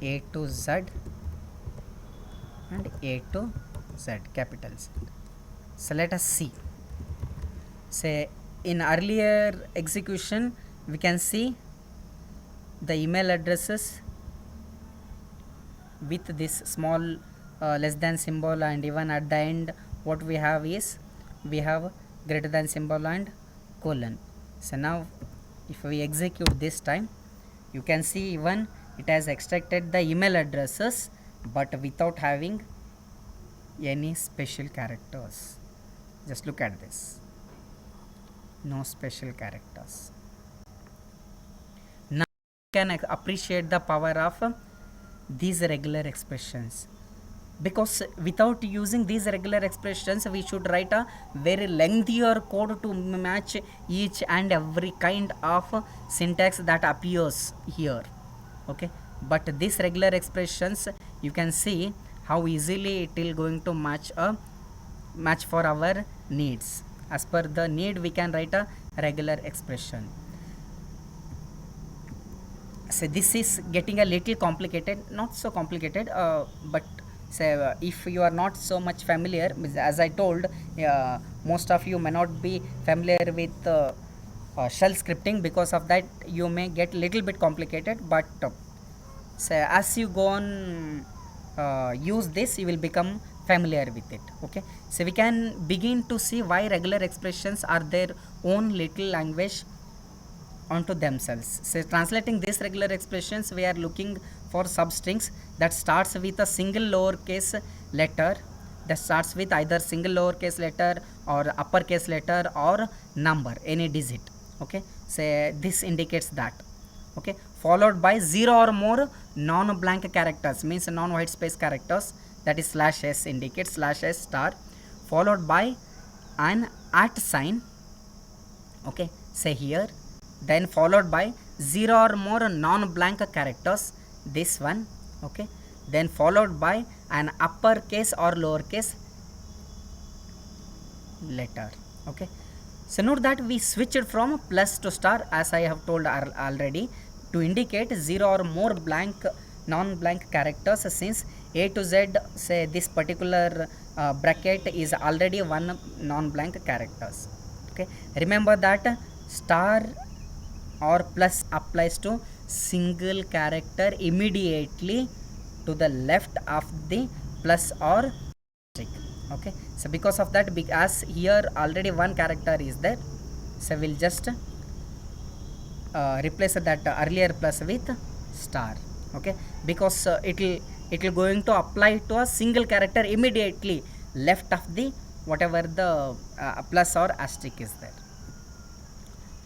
A to Z and A to Z, capital Z. So let us see. Say in earlier execution we can see the email addresses with this small less than symbol, and even at the end what we have is we have greater than symbol and colon. So now if we execute this time, you can see even it has extracted the email addresses but without having any special characters. Just look at this. no special characters. Now you can appreciate the power of these regular expressions, because without using these regular expressions we should write a very lengthier code to match each and every kind of syntax that appears here. Okay, but these regular expressions, you can see how easily it will going to match for our needs. As per the need we can write a regular expression. So this is getting a little complicated, not so complicated, but say if you are not so much familiar, as I told, most of you may not be familiar with shell scripting. Because of that you may get little bit complicated, but so as you go on use this, you will become familiar with it. Okay, so we can begin to see why regular expressions are their own little language onto themselves. So translating these regular expressions, we are looking for substrings that starts with a single lowercase letter, that starts with either single lowercase letter or uppercase letter or number, any digit. Okay, so this indicates that. Okay, followed by 0 or more non-blank characters, means non-white space characters, that is slash s indicates, slash s star, followed by an at sign. Okay, say here, then followed by 0 or more non-blank characters, this one. Okay, then followed by an uppercase or lowercase letter. Okay, so note that we switched from plus to star, as I have told already, to indicate 0 or more blank non-blank characters, since A to Z, say this particular bracket is already one non-blank characters. Okay, remember that star or plus applies to single character immediately to the left of the plus or asterisk. Okay, so because of that, as here already one character is there, so we'll just replace that earlier plus with star. Okay, because it will going to apply to a single character immediately left of the whatever the plus or asterisk is there.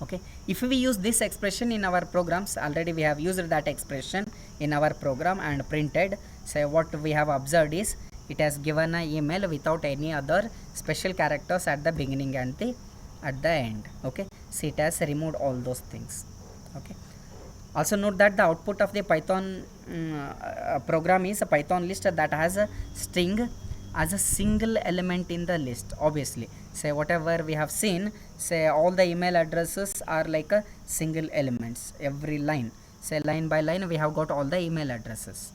Okay, if we use this expression in our programs, already we have used that expression in our program and printed. So what we have observed is it has given an email without any other special characters at the beginning and at the end. Okay, so it has removed all those things. Okay, also note that the output of the Python program is a Python list that has a string as a single element in the list. Obviously, say whatever we have seen, say all the email addresses are like a single elements, every line, say line by line we have got all the email addresses,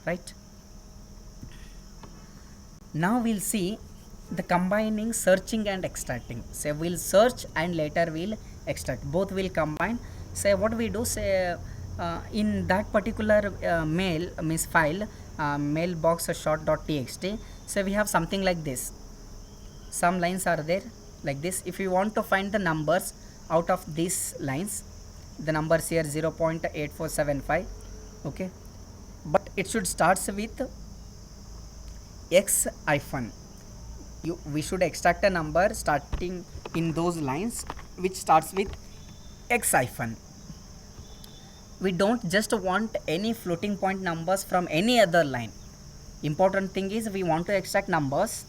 right? Now we'll see the combining searching and extracting. Say we'll search and later we'll extract, both will combine. Say what we do, say in that particular mail means file, mailbox short.txt, so we have something like this. Some lines are there like this. If you want to find the numbers out of these lines, the numbers here 0.8475. okay, but it should starts with x hyphen. We should extract a number starting in those lines which starts with x hyphen. We don't just want any floating point numbers from any other line. Important thing is we want to extract numbers,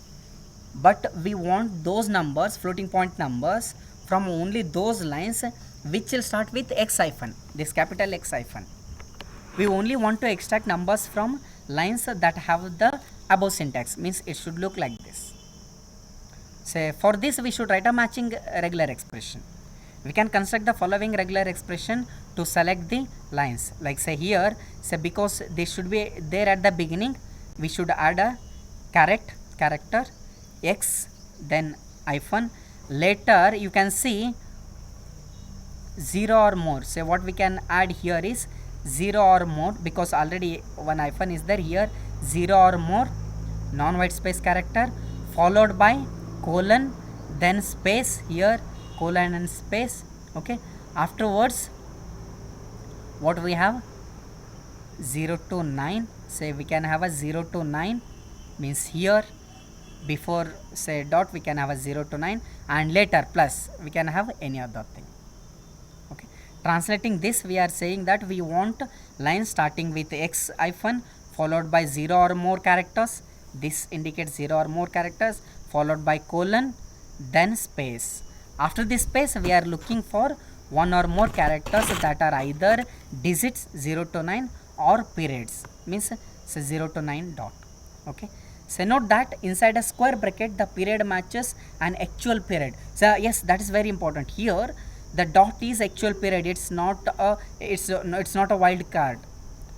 but we want those numbers, floating point numbers, from only those lines which will start with x hyphen, this capital X hyphen. We only want to extract numbers from lines that have the above syntax, means it should look like this. So for this we should write a matching regular expression. We can construct the following regular expression to select the lines. Like say here, say because they should be there at the beginning, we should add a character x, then hyphen. Later you can see 0 or more. So what we can add here is 0 or more, because already one hyphen is there here. 0 or more non-white space character, followed by colon, then space here, colon and space. Okay, afterwards what we have, 0 to 9. Say we can have a 0 to 9, means here before say dot we can have a 0 to 9, and later plus we can have any other thing. Okay, translating this, we are saying that we want line starting with x hyphen followed by 0 or more characters. This indicates 0 or more characters, followed by colon, then space. After this space we are looking for one or more characters that are either digits 0 to 9 or periods, means say 0 to 9 dot. Okay, so note that inside a square bracket the period matches an actual period. So yes, that is very important. Here the dot is actual period, it's not a it's not a wild card.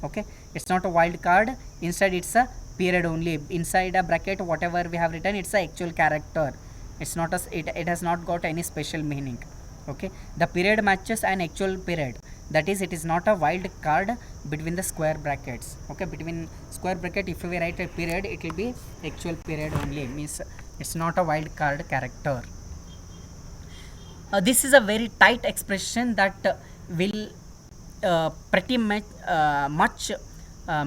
Okay, it's not a wild card, inside it's a period only. Inside a bracket whatever we have written, it's a actual character, it's not a it has not got any special meaning. Okay, the period matches an actual period, that is it is not a wild card between the square brackets. Okay, between square bracket if we write a period, it will be actual period only, means it's not a wild card character. This is a very tight expression that will pretty much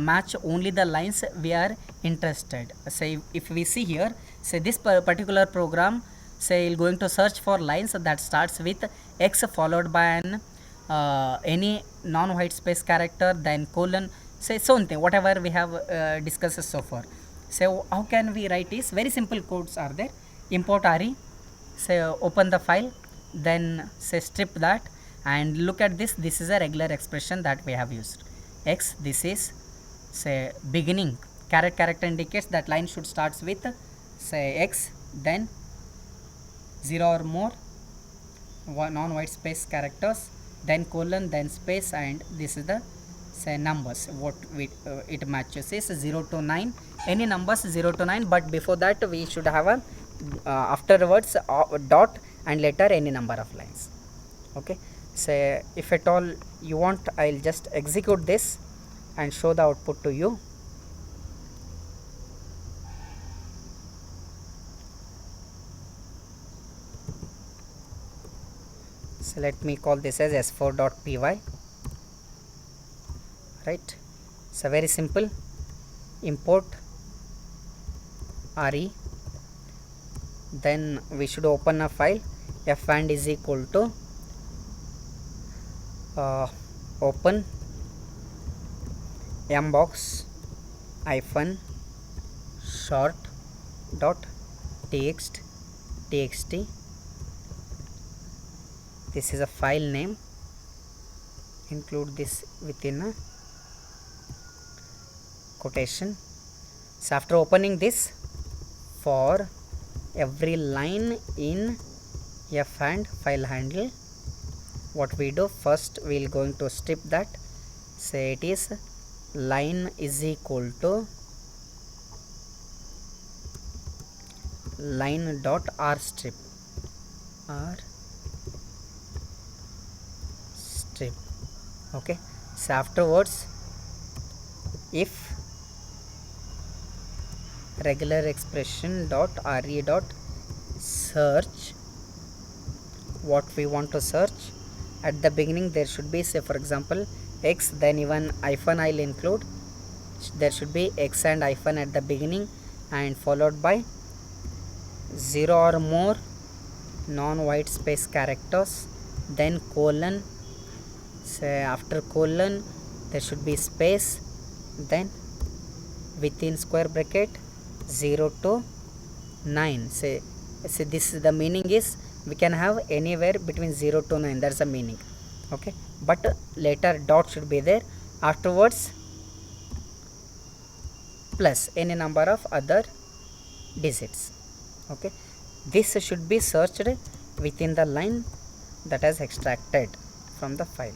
match only the lines we are interested. Say if we see here, say this particular program, say going to search for lines that starts with x followed by an any non-white space character, then colon, say something whatever we have discussed so far. So how can we write is very simple codes are there. Import re, say open the file, then say strip that, and look at this. This is a regular expression that we have used. X, this is say beginning character indicates that line should starts with say x, then 0 or more non-white space characters, then colon, then space, and this is the say numbers what we it matches is 0 to 9, any numbers 0 to 9, but before that we should have a afterwards dot and later any number of lines. Okay, say if at all you want, I'll just execute this and show the output to you. So let me call this as s4.py. right, so very simple. Import re, then we should open a file. F and is equal to open mbox hyphen short dot txt. This is a file name, include this within a quotation. So after opening this, for every line in f and file handle, what we do first, we'll going to strip that. Say it is line is equal to line dot r strip, okay. So afterwards, if regular expression dot re dot search what we want to search, at the beginning there should be, say for example x, then even hyphen I'll include, there should be x and hyphen at the beginning, and followed by 0 or more non-white space characters, then colon, say after colon there should be space, then within square bracket 0 to 9. Say this is the meaning is we can have anywhere between 0 to 9, that's the meaning. Okay, but later dot should be there, afterwards plus any number of other digits. Okay, this should be searched within the line that has extracted from the file,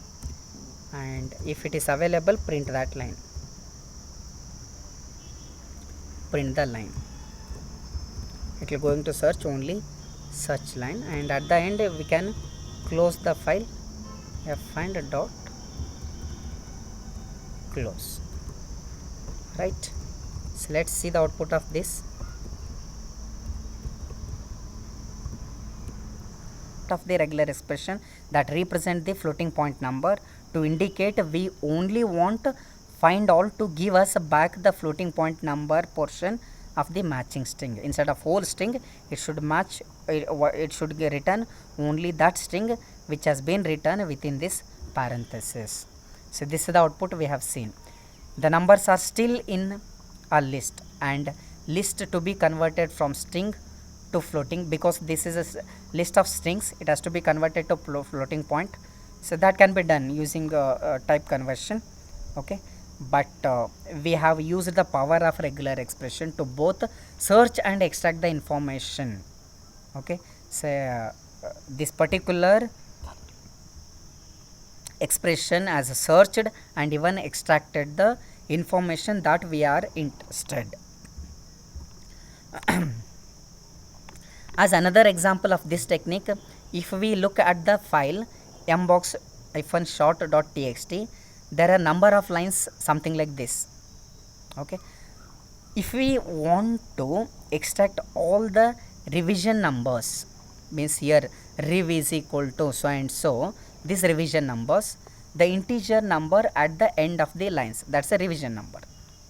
and if it is available, print that line, print the line. It will going to search only such line, and at the end we can close the file, f and dot close. Right, so let's see the output of this. Of the regular expression that represent the floating point number, to indicate we only want find all to give us back the floating point number portion of the matching string. Instead of whole string, it should match, it should return only that string which has been written within this parenthesis. So this is the output we have seen. The numbers are still in a list, and list to be converted from string to floating, because this is a list of strings, it has to be converted to floating point. So that can be done using type conversion. Okay, but we have used the power of regular expression to both search and extract the information. Okay, so this particular expression has searched and even extracted the information that we are interested. As another example of this technique, if we look at the file mbox-short.txt, there are number of lines something like this. Okay, if we want to extract all the revision numbers, means here rev is equal to so and so, these revision numbers, the integer number at the end of the lines, that's a revision number.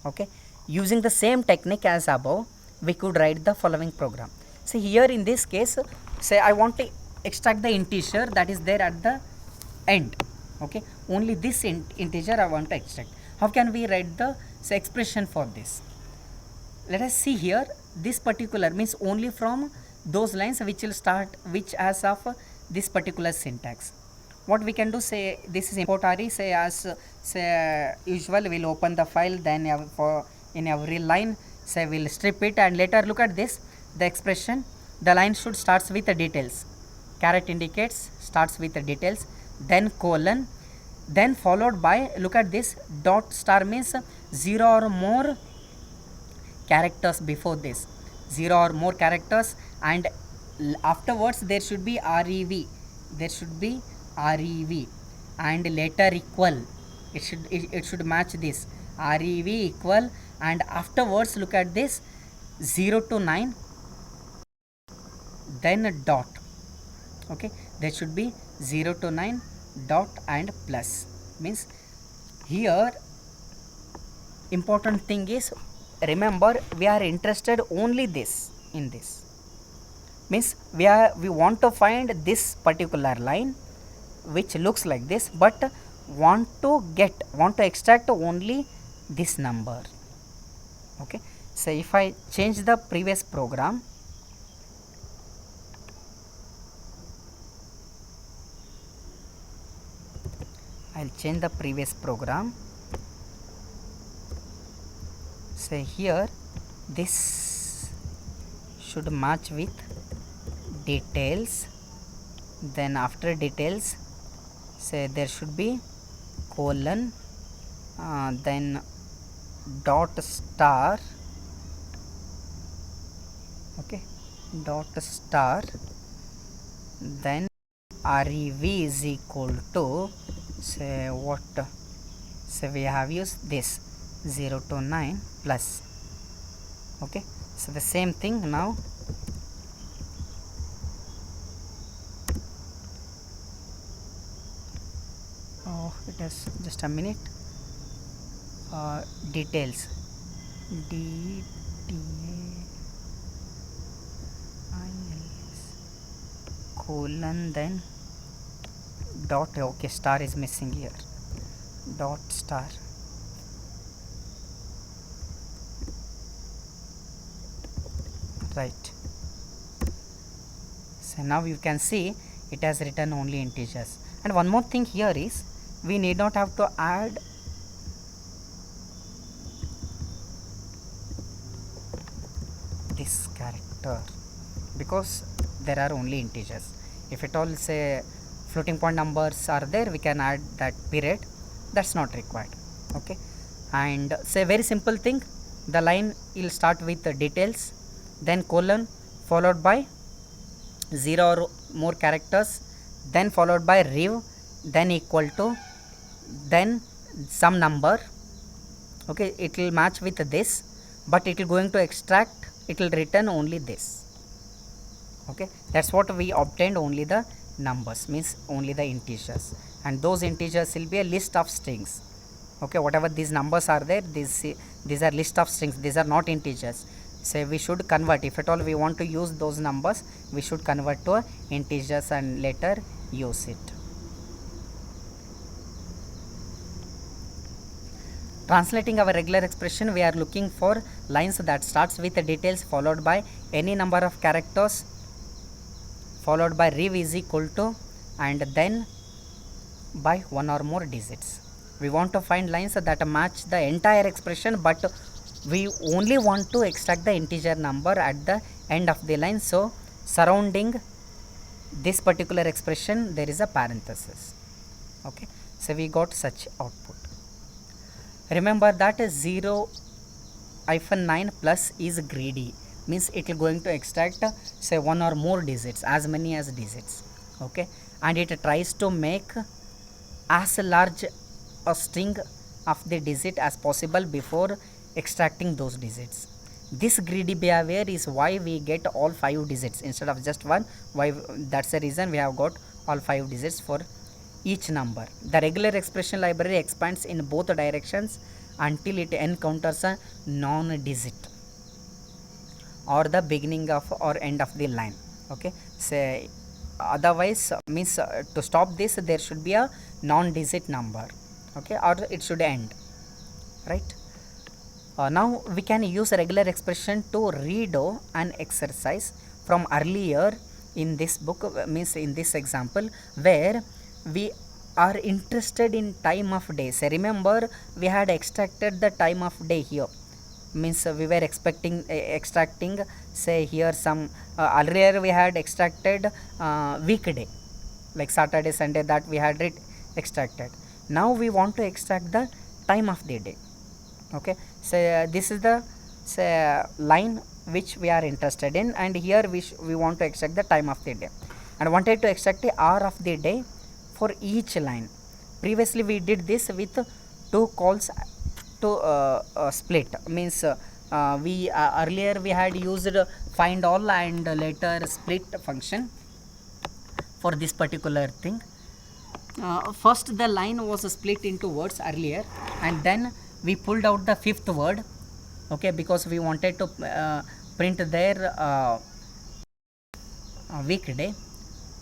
Okay, using the same technique as above, we could write the following program. See here in this case, say I want to extract the integer that is there at the end. Okay, only this integer I want to extract. How can we write the expression for this? Let us see here. This particular means only from those lines which will start, which as of this particular syntax. What we can do, say this is import RE, say as say usual we'll open the file, then for in every line say we'll strip it, and later look at this, the expression, the line should starts with the details, caret indicates starts with the details, then colon, then followed by, look at this, dot star means 0 or more characters before this, 0 or more characters, and afterwards there should be rev, there should be rev, and later equal, it should match this rev equal, and afterwards look at this 0 to 9, then a dot. Okay, there should be 0 to 9 dot and plus, means here important thing is, remember we are interested only this, in this means we want to find this particular line which looks like this, but want to extract only this number. Okay, so if I change the previous program, I'll change the previous program. Say here this should match with details, then after details say there should be colon, then dot star. Okay, dot star, then rev is equal to, say what, say we have used this 0 to 9 plus. Okay, so the same thing now. Oh, it is just a minute. Details, colon, then dot. Okay, star is missing here, dot star. Right, so now you can see it has written only integers. And one more thing here is, we need not have to add this character because there are only integers. If at all say floating point numbers are there, we can add that period, that's not required. Okay, and say very simple thing, the line will start with the details, then colon, followed by 0 or more characters, then followed by rev, then equal to, then some number. Okay, it will match with this, but it will going to extract, it will return only this. Okay, that's what we obtained, only the numbers, means only the integers, and those integers will be a list of strings. Okay, whatever these numbers are there, these are list of strings, these are not integers. say we should convert, if at all we want to use those numbers, we should convert to integers and later use it. Translating our regular expression, we are looking for lines that starts with details followed by any number of characters followed by rev is equal to and then by one or more digits. We want to find lines that match the entire expression, but we only want to extract the integer number at the end of the line. So surrounding this particular expression there is a parenthesis. Okay, so we got such output. Remember that 0-9 plus is greedy, means it will going to extract say one or more digits, as many as digits. Okay, and it tries to make as large a string of the digit as possible before extracting those digits. This greedy behavior is why we get all 5 digits instead of just one. Why? That's the reason we have got all 5 digits for each number. The regular expression library expands in both directions until it encounters a non-digit or the beginning of or end of the line. Okay, say otherwise means to stop this there should be a non-digit number. Okay, or it should end, right? Now we can use a regular expression to redo an exercise from earlier in this book, means in this example where we are interested in time of day. So remember we had extracted the time of day here, means we were extracting say here some earlier we had extracted weekday like Saturday, Sunday, that we had extracted. Now we want to extract the time of the day. Okay, so this is the line which we are interested in, and here we want to extract the time of the day and wanted to extract the hour of the day for each line. Previously we did this with 2 calls to split, means we earlier we had used find all and later split function for this particular thing. First the line was split into words earlier, and then we pulled out the 5th word. Okay, because we wanted to print their weekday.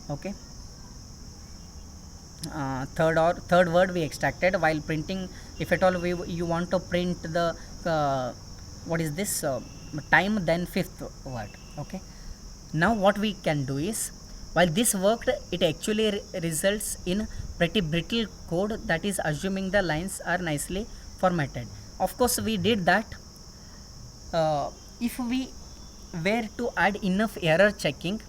Okay, third word we extracted while printing. If at all you want to print the what is this time, then 5th word. Okay, now what we can do is, while this worked, it actually results in pretty brittle code, that is assuming the lines are nicely formatted. Of course we did that. If we were to add enough error checking,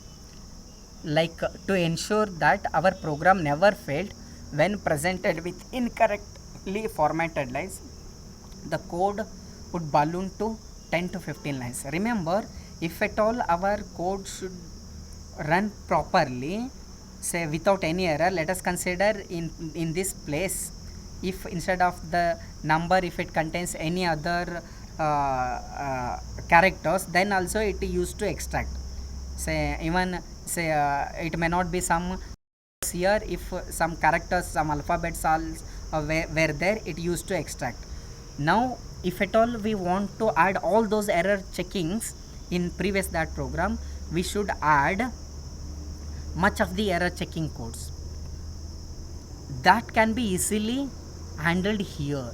like to ensure that our program never failed when presented with incorrectly formatted lines, the code would balloon to 10 to 15 lines. Remember, if at all our code should run properly, say without any error, let us consider in this place, if instead of the number, if it contains any other characters, then also it used to extract. Say even say it may not be some here, if some characters, some alphabets were there, it used to extract. Now if at all we want to add all those error checkings in previous that program, we should add much of the error checking codes that can be easily handled here.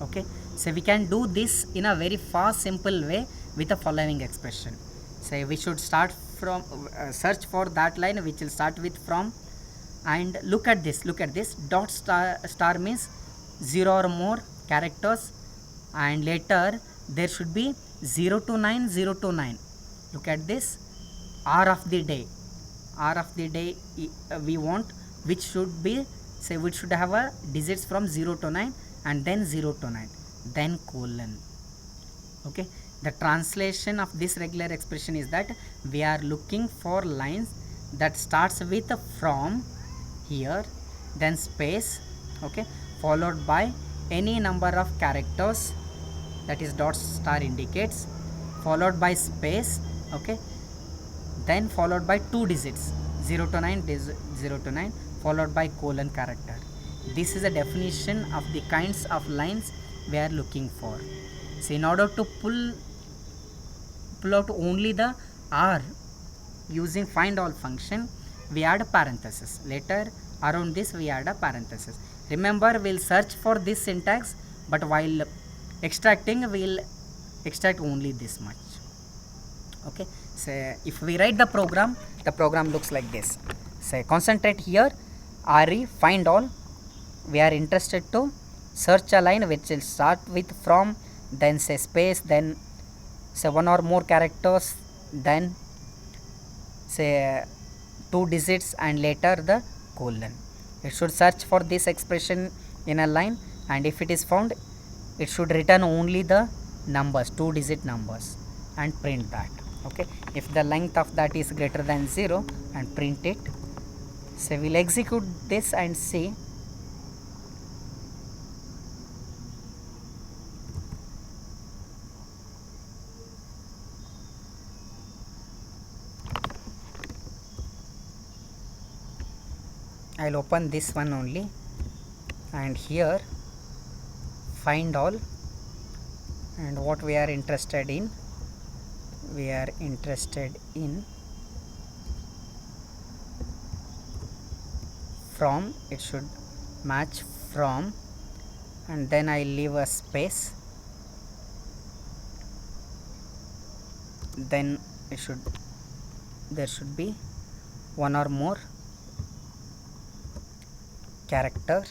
Okay, so we can do this in a very fast simple way with the following expression. Say we should start from search for that line which will start with from, and look at this dot star means 0 or more characters, and later there should be 0 to 9. Look at this, hour of the day we want, which should be, say we should have a digits from 0 to 9 and then 0 to 9, then colon. Okay, the translation of this regular expression is that we are looking for lines that starts with from here, then space, okay, followed by any number of characters, that is dot star indicates, followed by space, okay, then followed by 2 digits 0 to 9 followed by colon character. This is a definition of the kinds of lines we are looking for. So in order to pull pull out only the r using find all function, we add parenthesis. Later around this we add a parenthesis. Remember, we'll search for this syntax, but while extracting we'll extract only this much. Okay, so if we write the program looks like this. Say concentrate here, re find all. We are interested to search a line which will start with from, then say space, then say one or more characters, then say 2 digits, and later the colon. It should search for this expression in a line, and if it is found, it should return only the numbers, 2-digit numbers, and print that. Okay, if the length of that is greater than 0, and print it. So we'll execute this and see. I'll open this one only, and here find all, and what we are interested in, from. It should match from, and then I leave a space, then there should be one or more character,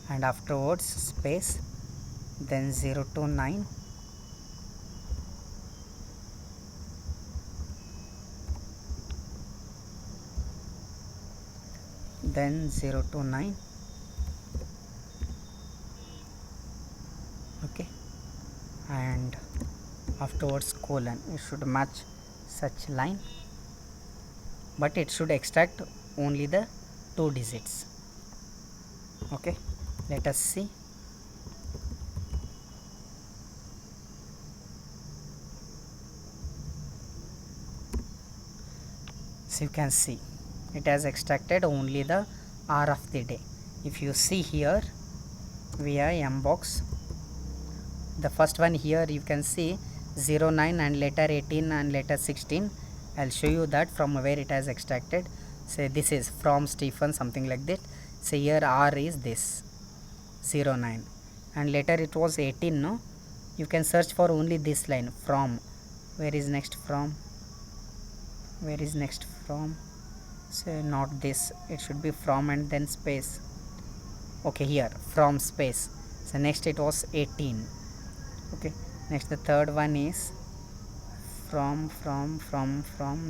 and afterwards space, then 0 to 9, then 0 to 9. Okay, and afterwards colon. It should match such line, but it should extract only the 2 digits. Okay, let us see. So you can see it has extracted only the hour of the day. If you see here via mbox, the first one here you can see 09 and later 18 and later 16. I'll show you that from where it has extracted. Say this is from Stephen, something like that. Say here R is this 09, and later it was 18. No, you can search for only this line from. Where is next from? Say not this, it should be from and then space. Okay, here from space. So next it was 18. Okay, next the third one is from,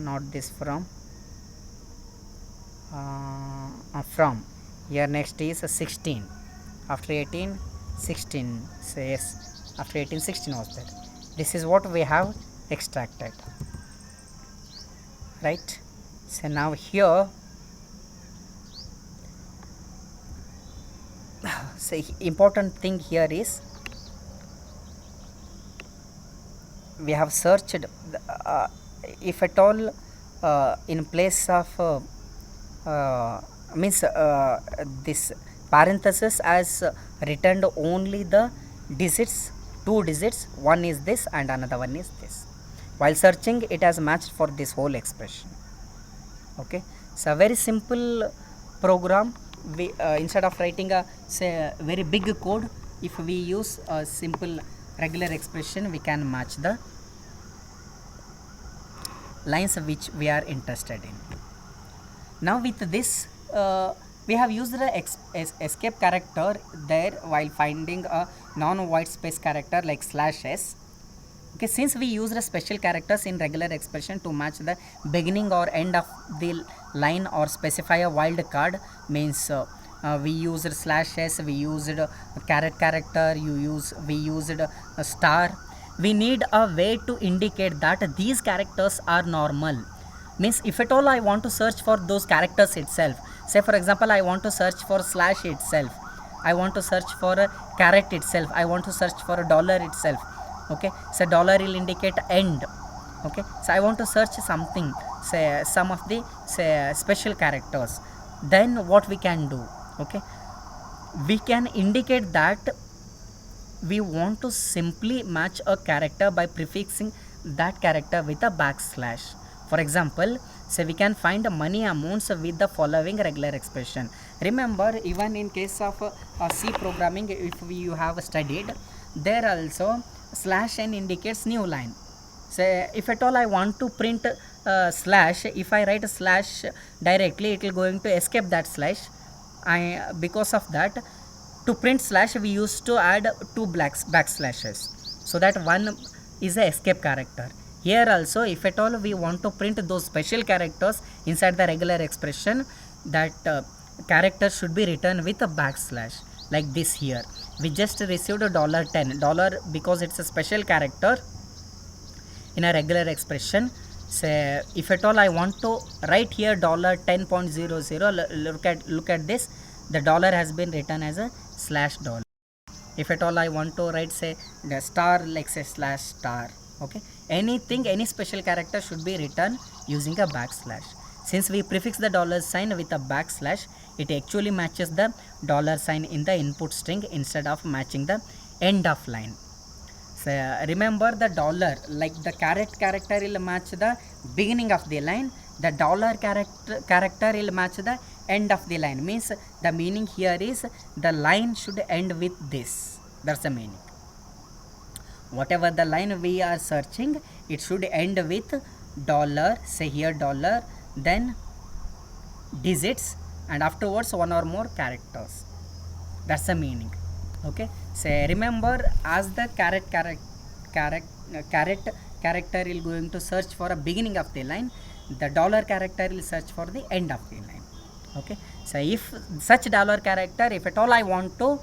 not this from. From here next is 16. After 18, 16. So yes, after 18, 16 was there. This is what we have extracted, right? So now here, say important thing here is we have searched if at all in place of means this parenthesis has returned only the digits, 2 digits. One is this and another one is this. While searching, it has matched for this whole expression. Okay, so a very simple program. We instead of writing a say very big code, if we use a simple regular expression, we can match the lines which we are interested in. Now with this we have used the escape character there while finding a non-white space character like /s. Okay, since we use the special characters in regular expression to match the beginning or end of the line or specify a wild card, means we used /s, we used caret character, we used a star. We need a way to indicate that these characters are normal. Means if at all I want to search for those characters itself, say for example I want to search for / itself, I want to search for a caret itself, I want to search for a dollar itself. Okay, so dollar will indicate end. Okay, so I want to search something, say some of the say special characters, then what we can do, okay, we can indicate that we want to simply match a character by prefixing that character with a backslash. For example, say we can find money amounts with the following regular expression. Remember, even in case of C programming, if you have studied, there also slash n indicates new line. Say if at all I want to print slash, if I write a slash directly, it will going to escape that slash. Because of that, to print slash we used to add two backslashes, so that one is a escape character. Here also, if at all we want to print those special characters inside the regular expression, that character should be written with a backslash, like this. Here we just received a $10 because it's a special character in a regular expression. Say if at all I want to write here $10.00, look at this, the dollar has been written as a slash dollar. If at all I want to write, say, the star, like say slash star, okay, any special character should be written using a backslash. Since we prefix the dollar sign with a backslash, it actually matches the dollar sign in the input string instead of matching the end of line. So remember, the dollar, like the character will match the beginning of the line, the dollar character will match the end of the line. Means the meaning here is the line should end with this. That's the meaning. Whatever the line we are searching, it should end with dollar, say here dollar, then digits, and afterwards one or more characters. That's the meaning. Okay, so remember, as the character is going to search for a beginning of the line, the dollar character will search for the end of the line. Okay, so if such dollar character, if at all I want to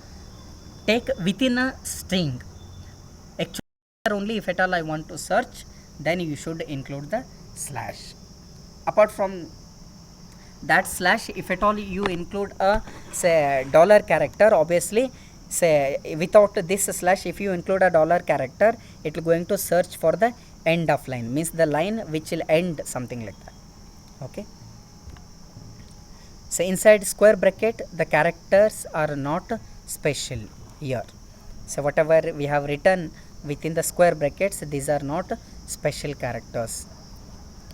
take within a string, actually only if at all I want to search, then you should include the slash. Apart from that slash, if at all you include a, say, dollar character, obviously, say without this slash, if you include a dollar character, it will going to search for the end of line, means the line which will end, something like that. Okay, so inside square bracket, the characters are not special here. So whatever we have written within the square brackets, these are not special characters.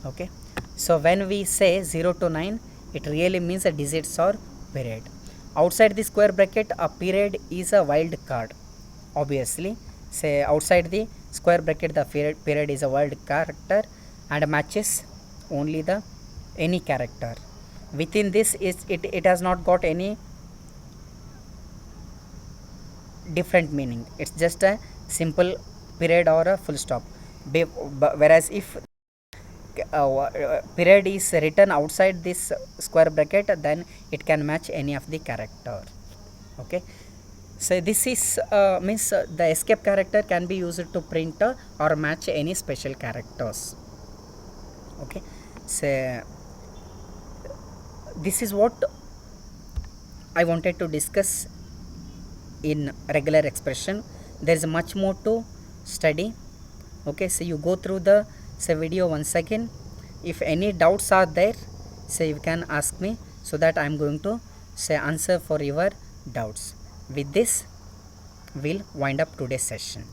Okay, so when we say 0 to 9, it really means the digits or period. Outside the square bracket, a period is a wild card. Obviously, say outside the square bracket, the period is a wild character and matches only the any character. Within this, it has not got any different meaning. It's just a simple period or a full stop. Whereas if period is written outside this square bracket, then it can match any of the character. Okay, so this is means the escape character can be used to print or match any special characters. Okay, so this is what I wanted to discuss in regular expression. There is much more to study. Okay, so you go through the video once again. If any doubts are there, say you can ask me, so that I am going to say answer for your doubts. With this, we'll wind up today's session.